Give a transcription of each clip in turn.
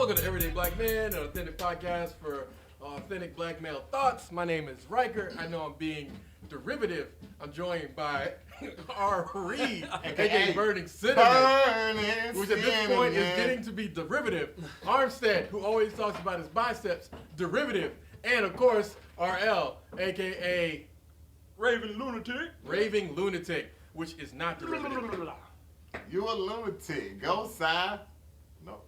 Welcome to Everyday Black Man, an authentic podcast for authentic black male thoughts. My name is Riker. I know I'm being derivative. I'm joined by R. Reed, aka Burning Cinnamon, which at this point is getting to be derivative. Armstead, who always talks about his biceps, derivative. And of course, RL, aka Raving Lunatic. Raving Lunatic, which is not derivative. You a lunatic. Go, side. No.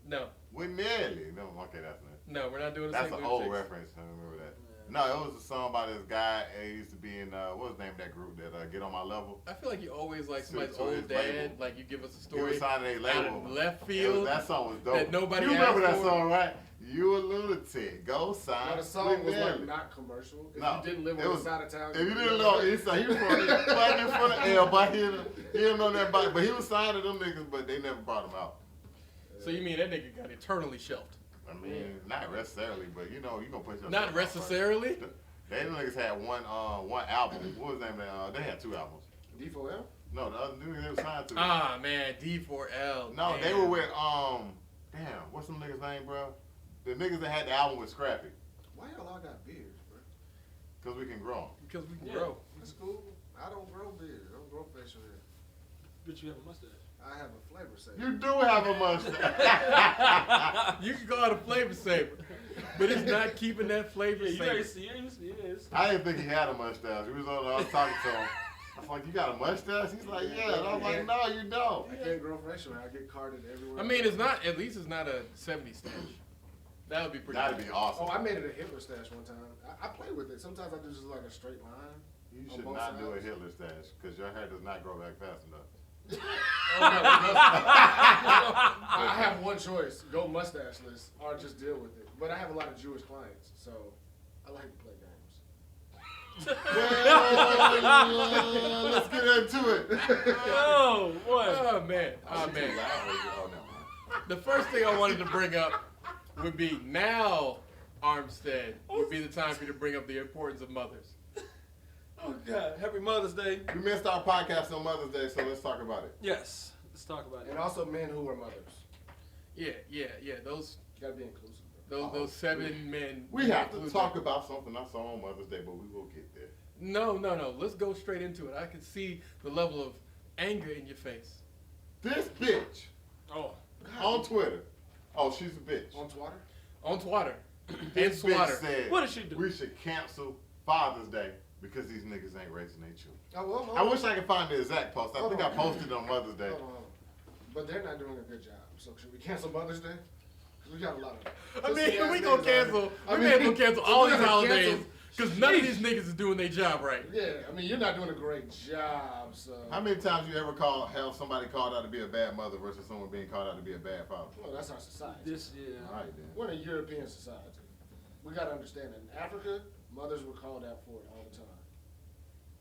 No. We nearly. No, okay, that's not. No, we're not doing the That's same an old lunatics. reference. I remember that. No, it was a song by this guy. He used to be in, what was the name of that group that Get On My Level? I feel like you always like somebody's To his old dad, label. like you give us a He story was signed to a out label. of left field. That song was dope. that nobody You remember asked that for. song, right? You a lunatic. Go, side. Now the song was like not commercial. If No, you didn't live it on was- the side of town, If you didn't know, he was from back in front of L, but he didn't know that. But he was signed to them niggas, but they never brought him out. So you mean that nigga got eternally shelved? I mean, not necessarily, but you know, you gonna put yourself Not out first. necessarily. They niggas had one album. What was the name of that? They had two albums. D4L? No, the other niggas they were signed to. Ah man, D4L. No, damn. they were with damn, what's some niggas name, bro? The niggas that had the album with Scrappy. Why y'all all got beards, bro? Cause we can grow 'em. because we can Yeah. grow. That's cool. I don't grow beard. I don't grow facial hair. But you have a mustache. I have a flavor saver. You do have a mustache. You can call it a flavor saver, but it's not keeping that flavor Yeah, you saver. very serious. Yes. I didn't think he had a mustache. I was talking to him. I was like, you got a mustache? He's like, yeah. And I was like, no, you don't. I can't grow facial hair. I get carded everywhere. I mean, it's not. At least it's not a 70s stash. That would be pretty. That'd cool. be awesome. Oh, I made it a Hitler stash one time. I play with it. Sometimes I do just like a straight line. You on should both not do a sides. Hitler stash because your hair does not grow back fast enough. Oh, no, it doesn't. I have one choice: go mustacheless or just deal with it. But I have a lot of Jewish clients, so I like to play games. Well, let's get into it. Oh boy. Oh man. Oh man. Oh, no. The first thing I wanted to bring up would be now, Armstead, would be the time for you to bring up the importance of mothers. Oh God. Happy Mother's Day. We missed our podcast on Mother's Day, so let's talk about it. Yes. Let's talk about it. And also men who are mothers. Yeah. Those You gotta be inclusive, bro. those 7 men. We have to include talk them. about something I saw on Mother's Day, but we will get there. No. Let's go straight into it. I can see the level of anger in your face. This bitch Oh. on Twitter. Oh, she's a bitch. On Twitter? On Twatter. And This bitch Swatter. said What did she do? we should cancel Father's Day because these niggas ain't raising their children. Oh, well, hold I on. wish I could find the exact post. I Hold think I on. posted it on Mother's Day. Hold on. But they're not doing a good job. So should we cancel Mother's Day? Because we got a lot of. I mean, pussy-ass we gonna niggas cancel. out We here. may as well cancel all we these gotta holidays cancel- because none of these niggas is doing their job right. Yeah, I mean, you're not doing a great job, so. How many times you ever have somebody called out to be a bad mother versus someone being called out to be a bad father? Well, that's our society. This yeah. All right, then. We're in a European society. We got to understand that in Africa, mothers were called out for it all the time.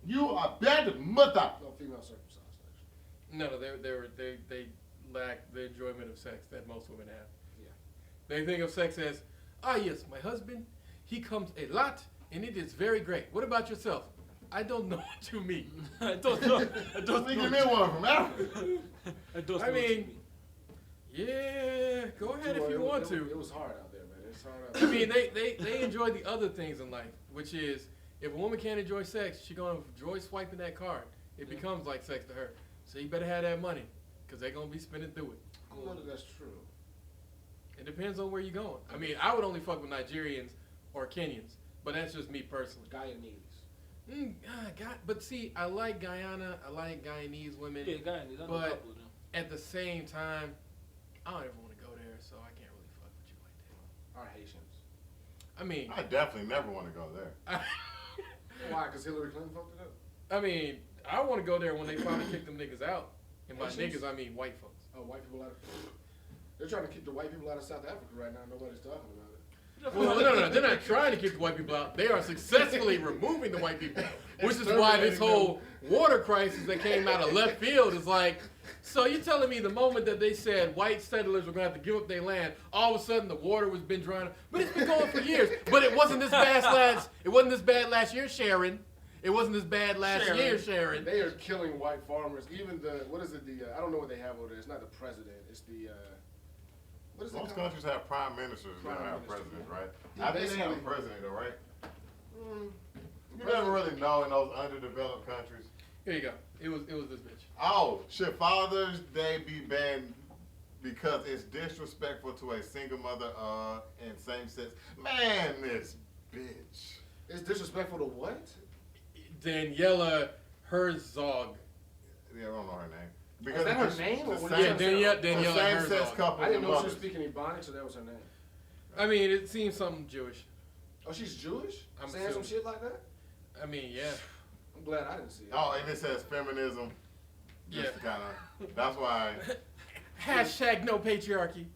You are bad mother. No, female circumcised, actually. No, they lack the enjoyment of sex that most women have. Yeah. They think of sex as, yes, my husband, he comes a lot and it is very great. What about yourself? I don't know what you mean. I don't know. I I don't think know. you meant one from Africa. I don't know. I what you mean, yeah, go ahead if you want to. It was hard out there, man. It's hard out I there. mean, they enjoy the other things in life, which is if a woman can't enjoy sex, she gonna enjoy swiping that card. It becomes like sex to her. So you better have that money, cause they're gonna be spending through it. I don't know that that's true. It depends on where you're going. I mean, I would only fuck with Nigerians or Kenyans, but that's just me personally. Guyanese. God, but see, I like Guyana, I like Guyanese women. Yeah, guys, I know a But- couple of them. At the same time, I don't ever want to go there, so I can't really fuck with you like that. Are Haitians. I mean, I definitely never want to go there. Why? Because Hillary Clinton fucked it up? I mean, I want to go there when they finally kick them niggas out. And by Haitians? niggas, I mean white folks. Oh, white people out of... They're trying to kick the white people out of South Africa right now. Nobody's talking about it. Well, no, they're not trying to kick the white people out. They are successfully removing the white people, which is why this whole water crisis that came out of left field is like, so you're telling me the moment that they said white settlers were going to have to give up their land, all of a sudden the water was been drying up. But it's been going for years. But it wasn't this bad last year, Sharon. It wasn't this bad last year, Sharon. They are killing white farmers. Even the, what is it, I don't know what they have over there. It's not the president. It's the, What is that Most called? countries have prime ministers. They don't Prime have minister, presidents, yeah. right? Yeah, I think they have a basically. president, though, right? Mm, You never really know in those underdeveloped countries. Here you go. It was this bitch. Oh, should Father's Day be banned because it's disrespectful to a single mother and same sex? Man, this bitch. It's disrespectful to what? Daniela Herzog. Yeah, I don't know her name. Is that her name, or the what same- you Yeah, said? Daniela the same-sex Herzog. couple I didn't know she was mothers. speaking Ebonics, so that was her name. I mean, it seems something Jewish. Oh, she's Jewish? I'm Saying some assuming. shit like that? I mean, yeah. I'm glad I didn't see it. Oh, and it says feminism. Just Yeah. kind of. That's why. Hashtag no patriarchy.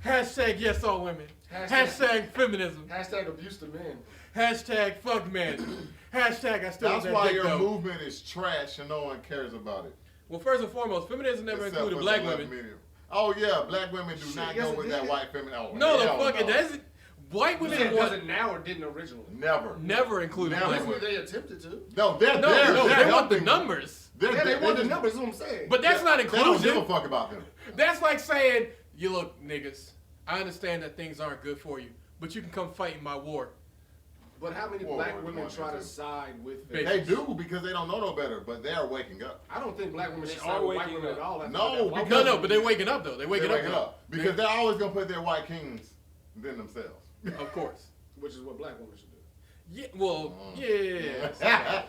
Hashtag yes all women. Hashtag- Hashtag feminism. Hashtag abuse to men. Hashtag fuck men. Hashtag I still That's want why that dick your though. movement is trash and no one cares about it. Well, first and foremost, feminism never Except included for black the left women. media. Oh yeah, black women do Shit, not yes, go it with that did. white feminine. Oh, No, the hell fuck it no. doesn't. White You women said want, does it now or didn't originally? Never. never included Never. black Originally women. they attempted to. No, they're No, they're no, they want the helping. numbers. Yeah, they want the just- numbers, is what I'm saying. But that's not They don't give a inclusion. fuck about them. That's like saying, you look, niggas, I understand that things aren't good for you, but you can come fight in my war. But how many Whoa, black whoa, women whoa, try whoa. to side with They They do because they don't know no better, but they are waking up. I don't think black women They should are side with white waking women at up. all. after No, that. White because- No, women- no, but they're waking up though. They're waking They're up. waking though. up because they're always gonna put their white kings than themselves. Of course. Which is what black women should do. Yeah. Well. Mm. Yeah.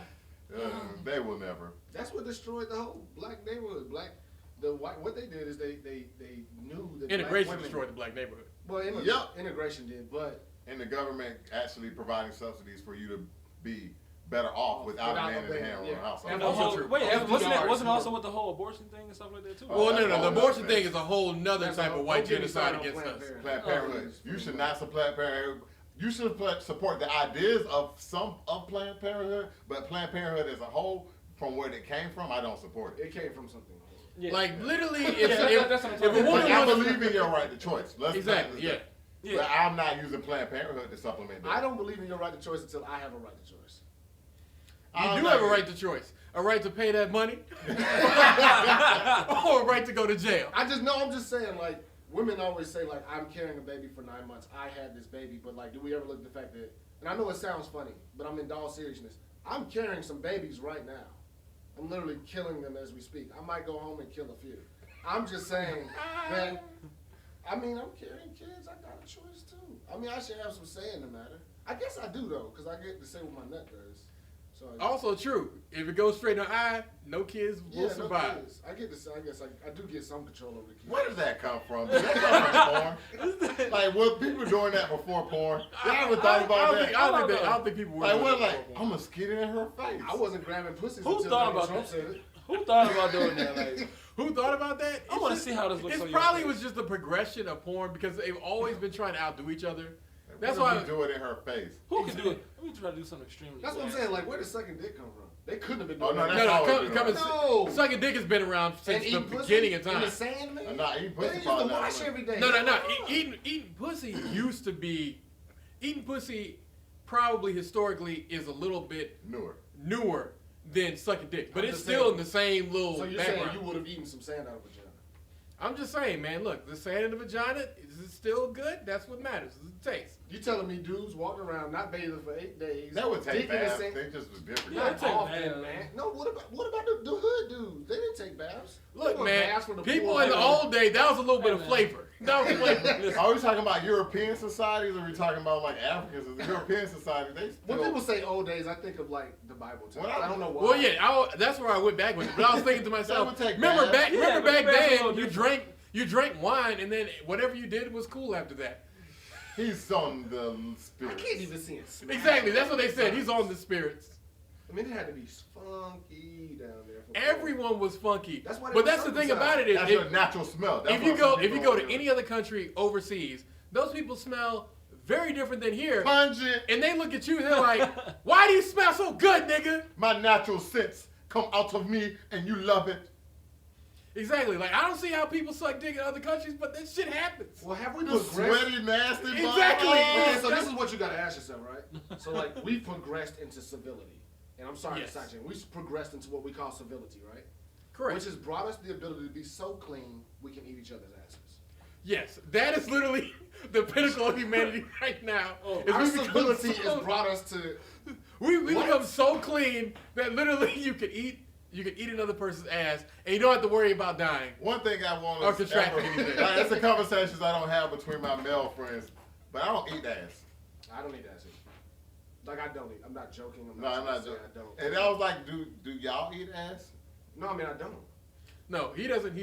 They will never. That's what destroyed the whole black neighborhood. What they did is they knew that Integration black women, destroyed the black neighborhood. Well, Yep. integration did, but And the government actually providing subsidies for you to be better off without a Without man in the a man, hand yeah. running the household. And The Also whole, true. wait, FDR wasn't it is wasn't also more- with the whole abortion thing and stuff like that too? Oh, Well, that's no, all the another abortion thing. thing is a whole nother That's type a- of white don't get me genocide started on against Planned us. Parenthood. Planned Oh, Parenthood. please. You should not support Planned Parenthood. You should support the ideas of some of Planned Parenthood, but Planned Parenthood as a whole, from where it came from, I don't support it. it came from something. Yeah. Like literally, if, Yeah, that's what I'm if talking a about. But woman I wants believe in your right to choice. Let's exactly, yeah. Yeah. But I'm not using Planned Parenthood to supplement that. I don't believe in your right to choice until I have a right to choice. You I'm do not have a using- right to choice. A right to pay that money, or a right to go to jail. I'm just saying, like, women always say, like, I'm carrying a baby for 9 months. I had this baby, but, like, do we ever look at the fact that, and I know it sounds funny, but I'm in all seriousness. I'm carrying some babies right now. I'm literally killing them as we speak. I might go home and kill a few. I'm just saying that, I mean, I'm carrying kids. I got a choice, too. I mean, I should have some say in the matter. I guess I do, though, because I get to say what my nut does. So Also true. If it goes straight in the eye, no kids yeah, will no survive. kids. I get to say, I guess I do get some control over the kids. Where does that come from? Did that come from porn? Like, were people doing that before porn? Y'all ever thought about that? I don't think people were. Like, doing what? that Like, before. I'm gonna skid it in her face. I wasn't grabbing pussies Who until thought Donald about Trump that? said it. Who thought about doing that? Like, Who thought about that? I It's wanna just- see how this looks It on your probably face. was just the progression of porn because they've always been trying to outdo each other. That's What if why. we do it in her face. who can do it? Let me try to do something extremely. That's what I'm saying. Like, where did sucking dick come from? They couldn't have been Oh, doing no, that. that's No, always come, been come and around. No. sucking dick has been around since And the eating pussy beginning of in time. the sand, man. Nah, eating They pussy used to probably not wash right. every day. No. Eating pussy used to be. Eating pussy probably historically is a little bit newer than sucking dick, but I'm it's just still saying. in the same little So you're background. saying you would have eaten some sand out of a vagina? I'm just saying, man. Look, the sand in the vagina is it still good? That's what matters. Is the taste. You telling me dudes walking around not bathing for 8 days? That would take dick in the baths. sand- They just was different. Yeah, Not they take often, baths. man. No, what about the hood dudes? They didn't take baths. They Look, were man. baths for the People poor in the people. old day, that was a little bit Hey, of man. flavor. That was flavor. Are we talking about European societies or are we talking about like African? European society, they still. When people say old days, I think of like the Bible times. Well, I don't know why. Well, yeah, that's where I went back with it. But I was thinking to myself, would take remember baths. back, Yeah, remember but back baths are a then, little you drank wine, and then whatever you did was cool after that. He's on the I spirit. can't even see it. smack. Exactly, that's what they said. He's on the spirits. I mean, it had to be funky down there. For Everyone was funky. That's why they But were that's the thing circumcised. about it. That's your natural smell. That's If you what some go people to do. any other country overseas, those people smell very different than here. Pungent, And they look at you and they're like, why do you smell so good, nigga? my natural scents come out of me and you love it. Exactly. Like, I don't see how people suck dick in other countries, but that shit happens. Well, have we The progressed? sweaty, nasty Exactly. butthole. Okay, so this is what you got to ask yourself, right? So, like, we've progressed into civility. And I'm sorry, Yes. Sachin, we've progressed into what we call civility, right? Correct. Which has brought us the ability to be so clean we can eat each other's asses. Yes, that is literally the pinnacle of humanity right now. Is Our we become civility so- has brought us to. we What? become so clean that literally you can eat another person's ass and you don't have to worry about dying. One thing I want Or to contracting anything. That's the conversations I don't have between my male friends. But I don't eat ass. I don't eat ass. Like I don't eat. I'm not joking. No, I'm not joking. I don't. And I was like, do y'all eat ass? No, I mean I don't. No, he doesn't.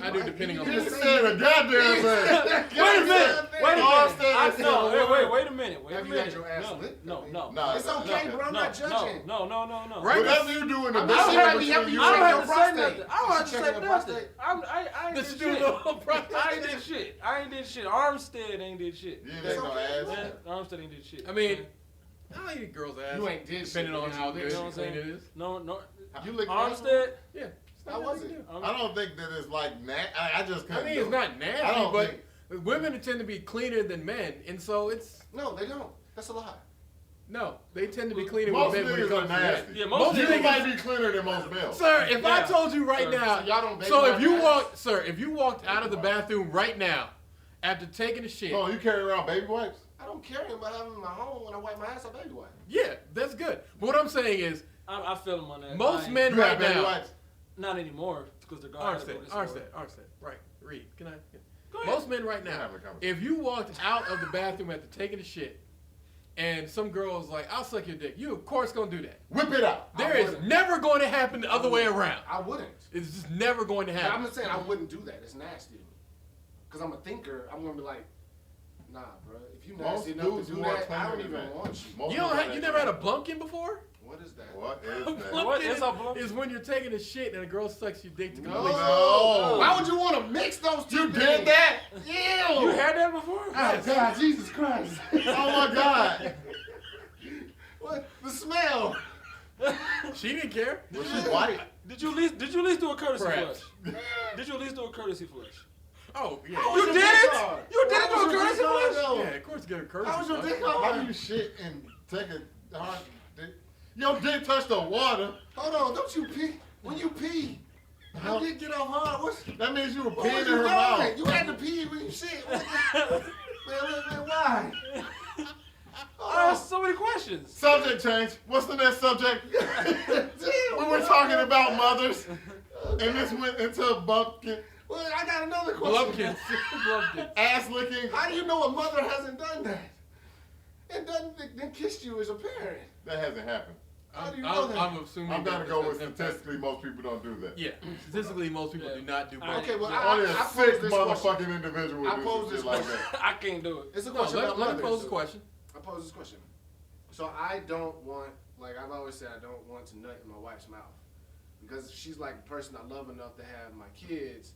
I do, depending on You who. just said a goddamn thing. Wait a minute. Wait a All minute. said is- Wait a minute. Wait a Have you minute. had your ass licked? No. Nah, It's okay, bro. I'm not judging. No. Right. Whatever you do in the I'm bed not saying between help you you I check don't your have to say prostate. nothing. I don't have to You say checking your nothing. prostate? I ain't Did did you do shit. no prostate? I ain't did shit. I ain't did shit. Armstead ain't did shit. You ain't It's ate no okay, ass. bro. Yeah, Armstead ain't did shit. I mean, I eat girls' ass. You ain't did shit, depending on but how you good licked you know and what I'm clean it saying? is. No. You lick Armstead. Yeah. It's not How was nothing it? to do. I don't think that it's like I just couldn't I mean, do it's it. not I nasty, don't but think- women tend to be cleaner than men, and so it's No, they don't. That's a lie. no. They tend to be cleaner Most with men when it niggas are comes to men. nasty. Yeah, Most You niggas- might be cleaner than most males. Sir, if I Yeah. told you right Sir. now, So y'all don't baby so if wipe you ass? walked, sir, if you walked out of the bathroom right now after taking a shit, Oh, you carry around baby wipes? I don't carry them, but I have them in my home when I wipe my ass. I baby wipe. yeah, that's good. But what I'm saying is, I feel him on that. most I ain't- men You right have baby now, wipes? Not anymore because they're gone. Armstead, right? Read. Can I? Go ahead. Most men right We're now, having a conversation. if you walked out of the bathroom after taking a shit, and some girl was like, "I'll suck your dick," you of course gonna do that. Whip it out. There is wouldn't. never going to happen the other way around. I wouldn't. It's just never going to But happen. I'm just saying I wouldn't do that. It's nasty to me. Because I'm a thinker. I'm going to be like, nah, bro. If you Most nasty enough dudes to do more that, I don't cleaner even than men. want you. Most You don't dudes have, are you that never had a clean. blumpkin before? What is that? What is that? What Blumpkin is a blumpkin? is when you're taking a shit and a girl sucks your dick to No. complete. No. Why would you want to mix those two You things? did that? Ew. You had that before? Oh, God, Jesus Christ. Oh my God. What? The smell. She didn't care. Was she white? Did you at least do a courtesy Perhaps. flush? Did you at least do a courtesy flush? Oh yeah. How was You your did dick it? hard? You did How it to was a your courtesy dick hard, flush? though? Yeah, of course, get a courtesy. How was your flush. dick How do hard? you shit and take a hard dick? Your dick touched the water. Hold on, don't you pee? When you pee, how did it get off hard? What's, That means you were what peeing was in you her doing? mouth. You had to pee when you shit. What the- man, why? I asked so many questions. Subject change. What's the next subject? We were talking about mothers, and this went into a bumpkin, Well, I got another question. Blumpkins. Blumpkins. ass licking. How do you know a mother hasn't done that? And then kissed you as a parent? That hasn't happened. How do you know that? I'm assuming. I'm gonna that go that's with them- statistically, most people don't do that. Yeah, statistically, most people do not do both. Okay, well, Only a I sick posed this motherfucking question. individual I would do posed some this shit like question. that. I can't do it. It's a No, question let about me mothers. pose a question. I pose this question. So I don't want, like I've always said, I don't want to nut in my wife's mouth. Because she's like the person I love enough to have my kids.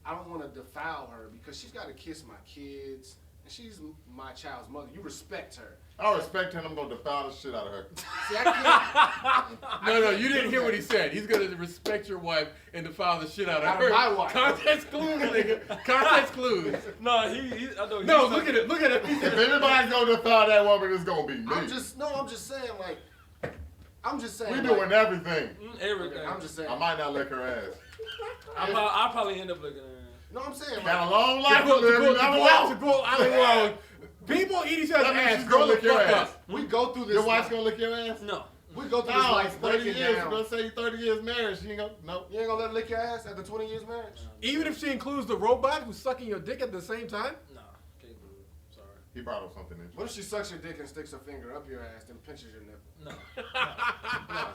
I don't want to defile her because she's got to kiss my kids. And she's my child's mother. You respect her. I respect her and I'm gonna defile the shit out of her. See, I can't. No, you didn't hear what he said. He's gonna respect your wife and defile the shit out of Out of her. my wife. Context clues, nigga. Context clues. No, I know. No, look at it. Look at it. If anybody's gonna defile that woman, it's gonna be me. I'm just saying, like, I'm just saying. We like, doing everything. Everything. I'm just saying. I might not lick her ass. I'll probably end up looking at her. No, I'm saying, like, Got a long To life to live. You never know. go out in the world. People eat each other's That means ass. she's Grow gonna the lick your fuck ass. up. we go through this. Your wife's gonna lick your ass? No. We go through this No, it's life 30 breaking years. down. Let's say you 30 years married. She ain't gonna, no. You ain't gonna let her lick your ass after 20 years marriage? Even if she includes the robot who's sucking your dick at the same time. No. Can't do it. Sorry. He brought up something interesting. What if she sucks your dick and sticks her finger up your ass and pinches your nipple? No.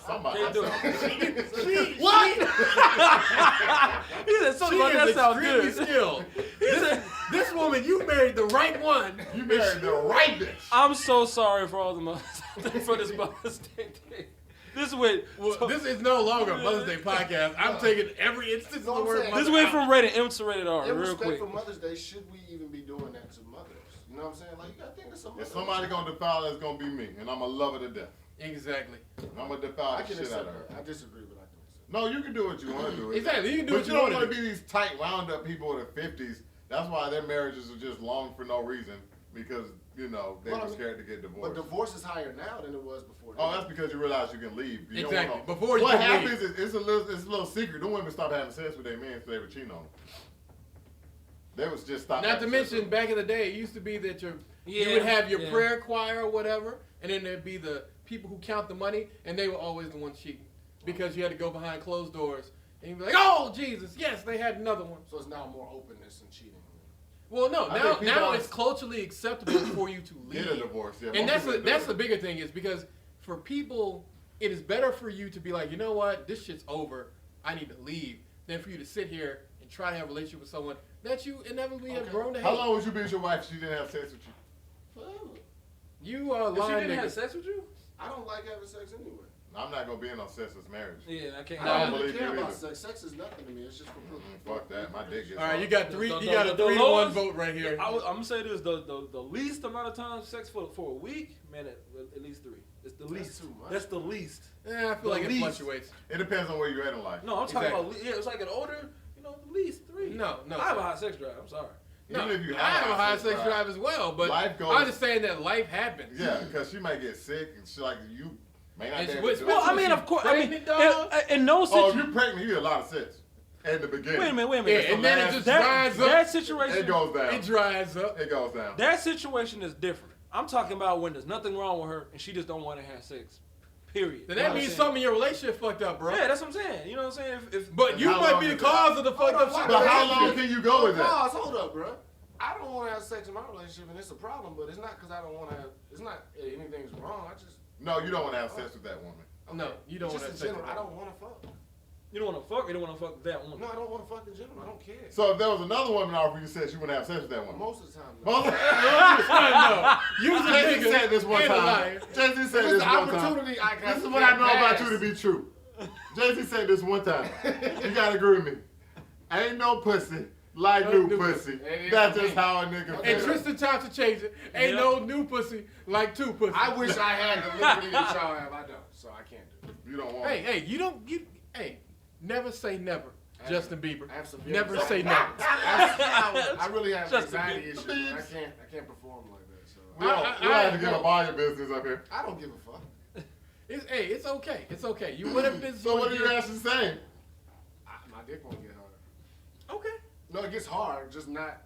Somebody. Can't do it. What? He said something She about that is sounds extremely good. skilled. This woman, you married the right one. You married the right bitch. I'm so sorry for all the mothers for this Mother's Day thing. This went. Well, this is no longer a Mother's Day podcast. I'm taking every instance No, of the I'm word saying- mother This went out. from rated M to rated R In real respect quick. for Mother's Day, should we even be doing that to mothers? You know what I'm saying? Like, you gotta think of some If somebody gonna defile her, it's gonna be me. And I'm gonna love her to death. Exactly. I'm gonna defile I the can shit out accept of her. that. I disagree, but I can accept No, you can do what you want to do. Exactly. You can do But what you you don't want want to to do. be these tight, wound up people in their 50s. That's why their marriages are just long for no reason. Because, you know, they Well, I were mean, scared to get it. divorced. But divorce is higher now than it was before. Oh, that's because you realize you can leave. You don't Exactly. wanna- Before you what can happens is it's a little secret. The women stop having sex with their men so they were cheating on them. They was just stopped. Not to mention, back in the day, it used to be that you would have your prayer choir or whatever, and then there'd be the people who count the money, and they were always the ones cheating because you had to go behind closed doors, and you'd be like, "Oh Jesus, yes, they had another one." So it's now more openness and cheating. Well, no, now it's culturally acceptable for you to leave. Get a divorce, yeah. And that's the bigger thing is because for people, it is better for you to be like, you know what, this shit's over, I need to leave, than for you to sit here and try to have a relationship with someone that you inevitably have grown to hate. How long would you be with your wife if she didn't have sex with you? Forever. You are lying. She didn't have sex with you? I don't like having sex anyway. I'm not gonna be in no sexless marriage. Yeah, I can't. I I don't don't believe care you about either. sex. Sex is nothing to me. It's just for Fuck that. My dick gets All right, hard. you got three. The- You got a the 3-1 lowest- vote right here. I'm gonna say this: the least amount of time sex for a week, man, at least 3. It's the least. too much. That's the least. Yeah, I feel like it least. fluctuates. It depends on where you're at in life. No, I'm talking Exactly. about it's like an older, the least 3. No. I have a high sex drive. I'm sorry. No, Even if you I have a high sex drive, drive as well, but life goes- I'm just saying that life happens. Yeah, because she might get sick and she like you may not And be she- able to do Well, it. I mean, of course. Pregnant, dog? In no Oh, if situation. you're pregnant, you get a lot of sex at the beginning. Wait a minute. Yeah, and then it just dries up. That situation. It goes down. It dries up. It goes down. That situation is different. I'm talking about when there's nothing wrong with her and she just don't want to have sex. Period. Then You know that what means I'm something in your relationship fucked up, bro. saying? Yeah, that's what I'm saying. You know what I'm saying? If But you How might long be the is cause of the fucked up shit. But how long can you go with that? Hold up, bro. I don't want to have sex in my relationship, and it's a problem. But it's not because I don't want to have. It's not anything's wrong. I just. No, you don't want to have sex with that woman. No, you don't want Just to in have sex. general, I don't want to fuck. you don't want to fuck, you don't want to fuck that woman. No, I don't want to fuck in general. I don't care. So if there was another woman offering you sex, you wouldn't have sex with that woman. Most of the time. Most of- No, you was a Jay-Z nigga said this one and a time. liar. Jay-Z said It's this the one time. opportunity I got. This is what I know about you to be true. Jay-Z said this one time. You gotta agree with me. Ain't no pussy like new pussy. That's just how a nigga And feels. Tristan tried to change it. Ain't Yep. no new pussy like two pussy. I wish I had the liberty that y'all have. I don't, so I can't do it. You don't want Hey, never say never. Justin Bieber. I have severe Never anxiety. say never. I really have Just a anxiety bit. issues. I can't perform like that. So We don't have to give up all your business up here. I don't give a fuck. It's okay. It's okay. You would have been. So what are you actually saying? My dick won't get hard. Okay. No, it gets hard, just not.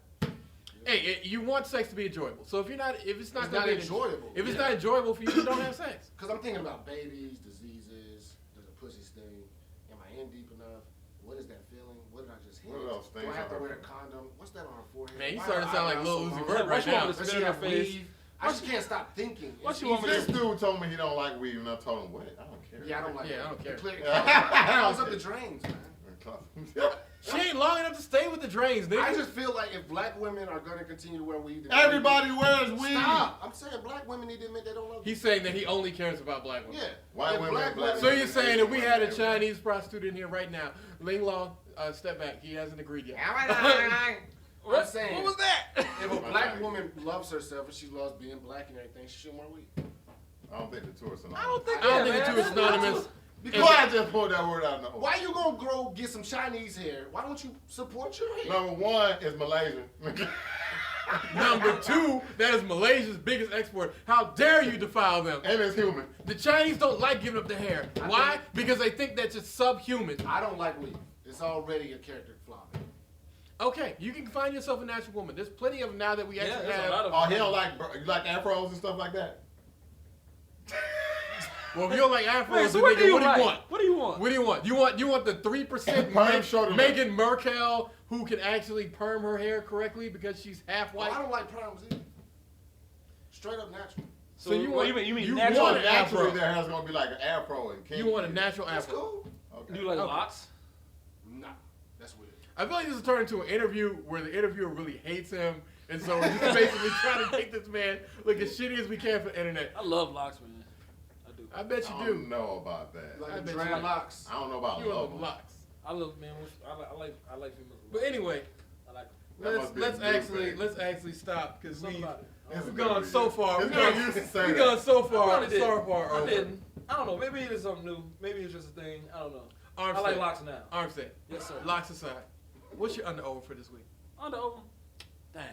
Hey, you want sex to be enjoyable. So if it's not It's gonna not be enjoyable. if it's not enjoyable for you, then don't have sex. Because I'm thinking about babies, diseases, does a pussy sting? Am I in deep enough? What is that feeling? What did I just hit? What are those Do things I have to on her wear a face? condom? What's that on her forehead? Man, you Why starting to are sound like eyebrows Lil so Uzi long? Vert Why right you want now. to Does spit she in her have face? weave? I just can't stop thinking. What It's you want me easy. This dude told me he don't like weed, and I told him what? I don't care. Yeah, I don't like Yeah, that. I don't care. It clears up the drains, man. She ain't long enough to stay with the drains, nigga. I just feel like if black women are going to continue to wear weave, then Everybody wears weed. Stop! I'm saying black women need to admit they don't love. He's saying that he only cares about black women. Yeah. White If women, black So you're saying if we had a women. Chinese prostitute in here right now, Ling Long, step back. He hasn't agreed yet. I'm saying, What was that? if a black woman loves herself and she loves being black and everything, she shouldn't wear weave. I don't think the two are synonymous. I don't think. I don't think yeah, the two man, are synonymous. Why I just pulled that word out of the Why you gonna grow, get some Chinese hair? Why don't you support your hair? Number one is Malaysian. Number two, that is Malaysia's biggest export. How dare you defile them? And it's human. The Chinese don't like giving up their hair. Why? Because they think that's just subhuman. I don't like weave. It's already a character flaw. Okay, you can find yourself a natural woman. There's plenty of them now that we Yeah, actually there's a have. lot of. Oh, he don't like you like afros and stuff like that. Well, if you don't like afros, Wait, so then what do nigga, you what do like? you want? What do you want? What do you want? You want the 3% Perm shoulder Meghan Merkel who can actually perm her hair correctly because she's half Well, white? I don't like perms either. Straight up natural. So you what want- do you mean you natural? want So an naturally, afro. there has gonna be like an afro and kinky. You want a natural That's afro. cool. Okay. Do you like Okay. locks? Nah, that's weird. I feel like this is turning into an interview where the interviewer really hates him, and so we're just basically trying to make this man look as shitty as we can for the internet. I love locks, man. I do. I bet I you don't do. know about that. Like I the bet you dreadlocks. I don't know about You love love them. locks. I love man. I like females. with But locks. anyway, I like. That must be a let's actually stop because Something about it. It's we've a gone good so idea. far. It's We've no gone, use to say we've that. gone so far. I probably So did. far I over. didn't. I don't know. Maybe it is something new. Maybe it's just a thing. I don't know. I like locks now. Armstead. Yes, sir. Locks aside. What's your under over for this week? Under over. Dang.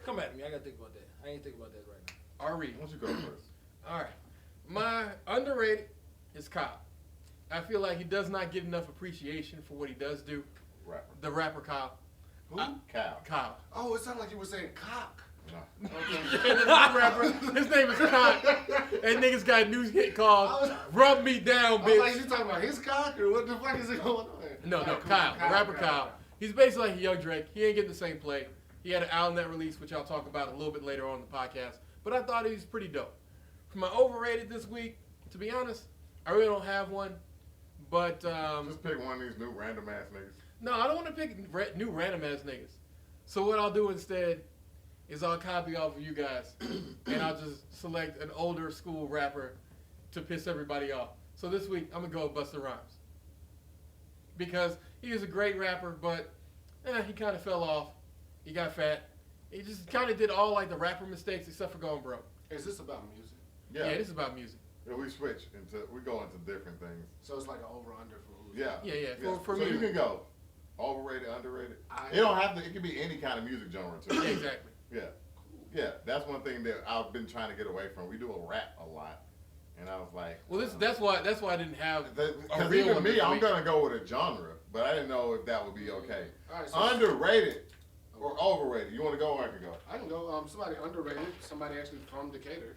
Come at me. I gotta think about that. I ain't thinking about that right now. Ari. Why don't you go first? All right. My underrated is Kyle. I feel like he does not get enough appreciation for what he does do. Rapper. The rapper Kyle, Who? Kyle. Kyle. Oh, it sounded like you were saying cock. No. Okay. And this new rapper, his name is Cock. That nigga's got a new hit called "Rub Me Down, I was like, Bitch." you talking about his cock or what the fuck is it going on? No, All no, right, cool. Kyle, the rapper Kyle. He's basically like a young Drake. He ain't getting the same play. He had an album that released, which I'll talk about a little bit later on in the podcast. But I thought he was pretty dope. For my overrated this week, to be honest, I really don't have one. But Just pick one of these new random ass niggas. no, I don't want to pick new random ass niggas. So what I'll do instead is I'll copy off of you guys, and I'll just select an older school rapper to piss everybody off. So this week I'm gonna go with Busta Rhymes because he was a great rapper, but he kind of fell off. He got fat. He just kind of did all like the rapper mistakes except for going broke. Is this about music? Yeah, this is about music. Yeah, we switch we go into different things. So it's like an over-under for who's Yeah. Yeah. For so music. you can go overrated, underrated. I- It don't have to. It can be any kind of music genre too. Yeah, exactly. Yeah. That's one thing that I've been trying to get away from. We do a rap a lot, and I was like, Well, that's why I didn't have a because real even one me, this I'm week. gonna go with a genre, but I didn't know if that would be okay. All right, so Underrated or overrated? You want to go or I can go? I can go. Somebody underrated. Somebody actually from Decatur.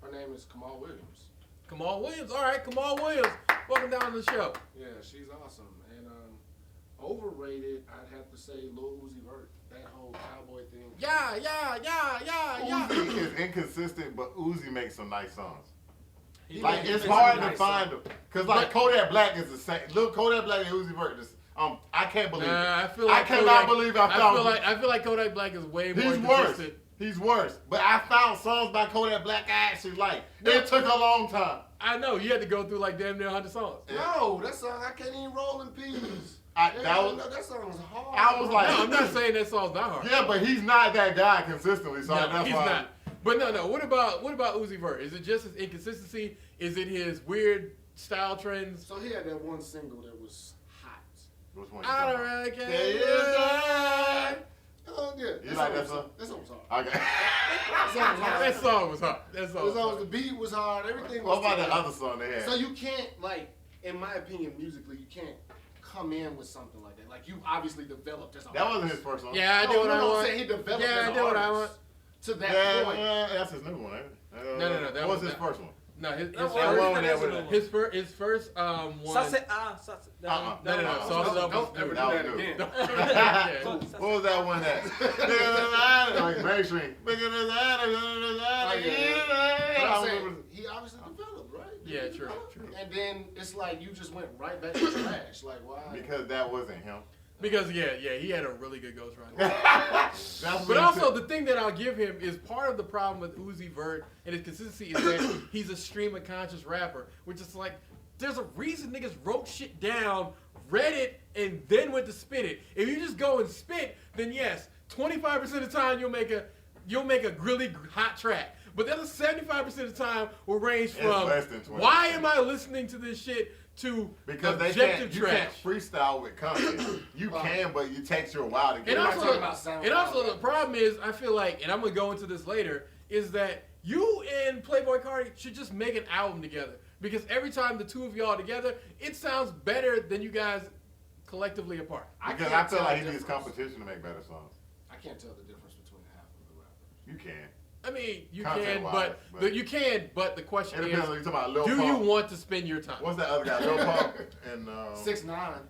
Her name is Kamal Williams. Kamal Williams. All right, Kamal Williams. Welcome down to the show. Yeah, she's awesome. And overrated, I'd have to say Lil Uzi Vert. That whole cowboy thing. Yeah. Uzi is inconsistent, but Uzi makes some nice songs. He Like makes it's some hard to nice find them, cause like Kodak Black is the same. Look, Kodak Black and Uzi Vert just I can't believe it. I feel like cannot believe I found. I feel like Kodak Black is way more He's worse. consistent. He's worse. But I found songs by Kodak Black I actually like. It took a long time. I know you had to go through like damn near 100 songs. No, that song I can't even roll in peace. That song was hard. I was like, No, I'm not saying that song's not hard. yeah, but he's not that guy consistently. So No, that's he's why. not. But no. What about Uzi Vert? Is it just his inconsistency? Is it his weird style trends? So he had that one single that was hot. Which one? you I talking don't about? really care. Yeah, yeah. Oh yeah. You like that song? That song was hard. Okay. That song was hard. That song was The hard. beat was hard. Everything What was about the together. other song they had? So you can't in my opinion, musically, you can't come in with something like that. Like you obviously developed as a That wasn't his first song. Yeah, I did what I I'm want. saying he developed Yeah, as I an did what I artist want. to that Yeah, point. that's his new one, ain't it? No. What That was was his first one? No, his That first one with his first one. Sauce, Uh-uh. No. Sauce it up. Don't ever do That that was good. again. Yeah. What was that one that? Like mainstream. Bigger than that. But I'm saying he obviously developed, right? Yeah, He true. developed. And then it's like you just went right back to trash. Like why? Because that wasn't him. Because he had a really good ghostwriter. That's But what also, he the thing that I'll give him is part of the problem with Uzi Vert and his consistency is that he's a stream of conscious rapper, which is like, there's a reason niggas wrote shit down, read it, and then went to spit it. If you just go and spit, then yes, 25% of the time you'll make a really hot track. But the other 75% of the time will range from less than 20%. why am I listening to this shit to because they objective can't, you trash. can't freestyle with content. You can, but it takes you a while to get And it. talking also, about sound and also quality. the problem is, I feel like, and I'm gonna go into this later, is that you and Playboy Cardi should just make an album together. Because every time the two of y'all are together, it sounds better than you guys collectively apart. Because can't I feel tell like the he needs difference. competition to make better songs. I can't tell the difference between half of the rappers. You can. I mean, you Content-wise, can, but- you can, but the question It is, depends on you talking about Lil do Pump. you want to spend your time? What's that other guy? Lil Pump and 6ix9ine.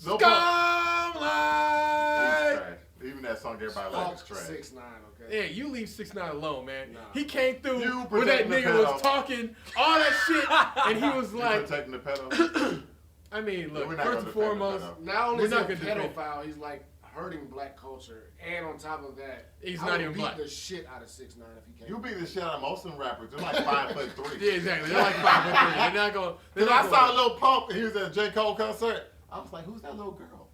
Lil Pump. He's Scumlight! trash. Even that song everybody likes Fuck is trash. 6ix9ine, okay? Yeah, you leave 6ix9ine alone, man. Nah. He came through You when that protecting the nigga was pedo. talking all that shit, and he was You like, protecting the pedo. I mean, look, We're not first gonna and defend the foremost, pedo. Not only We're is he a not gonna defend- pedophile, he's like hurting black culture, and on top of that, He's I not would even beat black. the shit out of 6ix9ine if he came. You beat the shit out of most of them rappers. They're like 5'3". yeah, exactly. They're like 5'3". They're not going. They're Because not I saw going. Lil Pump and he was at a J. Cole concert. I was like, who's that little girl?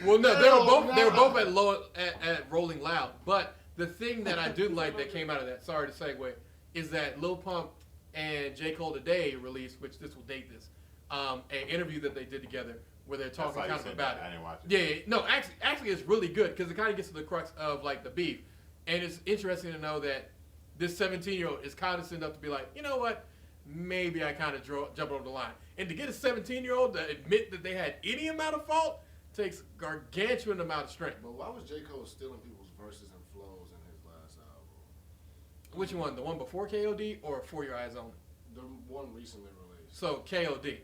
Well, no, Hell they were no. both at Rolling Loud. But the thing that I did like that came out of that, sorry to segue, is that Lil Pump and J. Cole today released, which this will date this, an interview that they did together where they're talking how you kind of said about that. it. I didn't watch it. Yeah, no, actually, it's really good because it kind of gets to the crux of like the beef, and it's interesting to know that this 17-year-old is condescending enough to be like, you know what, maybe I kind of jump over the line. And to get a 17-year-old to admit that they had any amount of fault takes gargantuan amount of strength. But why was J. Cole stealing people's verses and flows in his last album? Which one? The one before KOD or For Your Eyes Only? The one recently released. So KOD.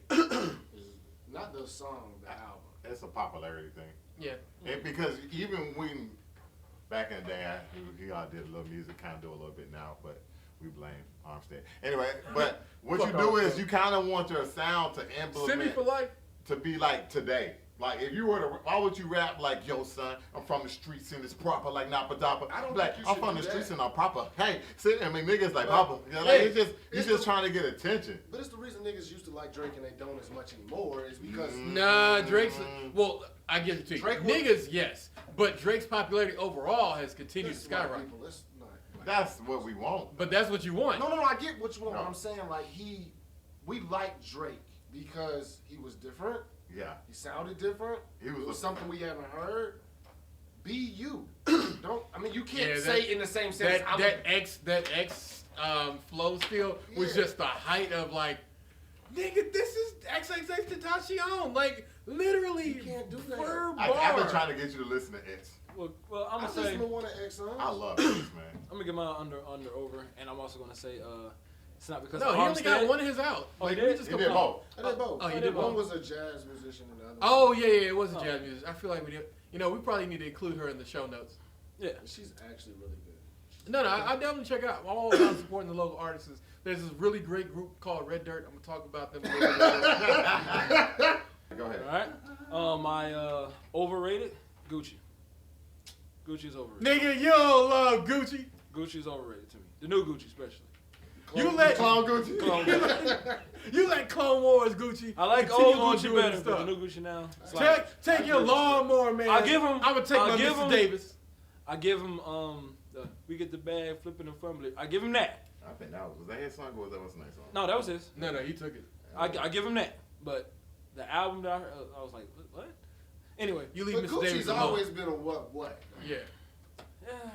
Is not the song, the album. It's a popularity thing. Yeah. And because even when back in the day, he all did a little music, kind of do a little bit now, but we blame Armstead. Anyway, but what you do is you kind of want your sound to Send me implement for life. to be like today. Like if you were to, why would you rap like, yo son, I'm from the streets and it's proper like Napa Dappa. I don't Like think you I'm should from do the streets that. and I'm proper. Hey, see, I mean niggas like But, Papa. You know, like, hey, you're just trying to get attention. But it's the reason niggas used to like Drake and they don't as much anymore is because Nah, Drake's. Well, I give it to you. Drake was- Niggas, yes. But Drake's popularity overall has continued to it's white skyrocket. people, it's not like- That's what we want. But that's what you want. No, I get what you want. No. But I'm saying like we like Drake because he was different. Yeah. He sounded different. He It was was a- something we haven't heard. Be you. Don't. I mean, you can't Yeah, say that- in the same sense. That X flow still was Yeah. just the height of like, nigga, this is XXX Tentacion. Like literally, You can't do that. per I've been bar. trying to get you to listen to X. Well, I'm I gonna say listen to one of X songs. I love X, man. I'm gonna get my under over, and I'm also gonna say it's not because No, of he only got Armstead. one of his out. Oh, he Like, did? we just He go- did both. I did both. Oh, you did One both. was a jazz musician and the other. Oh yeah, it was a Oh. jazz music. I feel like we did. You know, we probably need to include her in the show notes. Yeah. She's actually really good. No, I definitely check it out. I'm all about supporting the local artists. There's this really great group called Red Dirt. I'm gonna talk about them. A little bit later. Go ahead. All right. My overrated Gucci. Gucci's overrated. Nigga, you don't love Gucci. Gucci's overrated to me. The new Gucci, especially. You let Clown Gucci. you let Clone Wars Gucci. I like continue old on Gucci doing better, this but stuff. the new Gucci now. It's like, Take your lawnmower, man. I'll give him- I'm gonna take I'll my give Mrs. him- Davis. I give him the we get the bag flipping and fumbling. I give him that. I think that was that his song or was that what's the next song? No, that was his. No, he took it. I give him that. But the album that I heard, I was like, what? Anyway, You leave But Mrs. Davis Gucci's alone. always been a what? Yeah.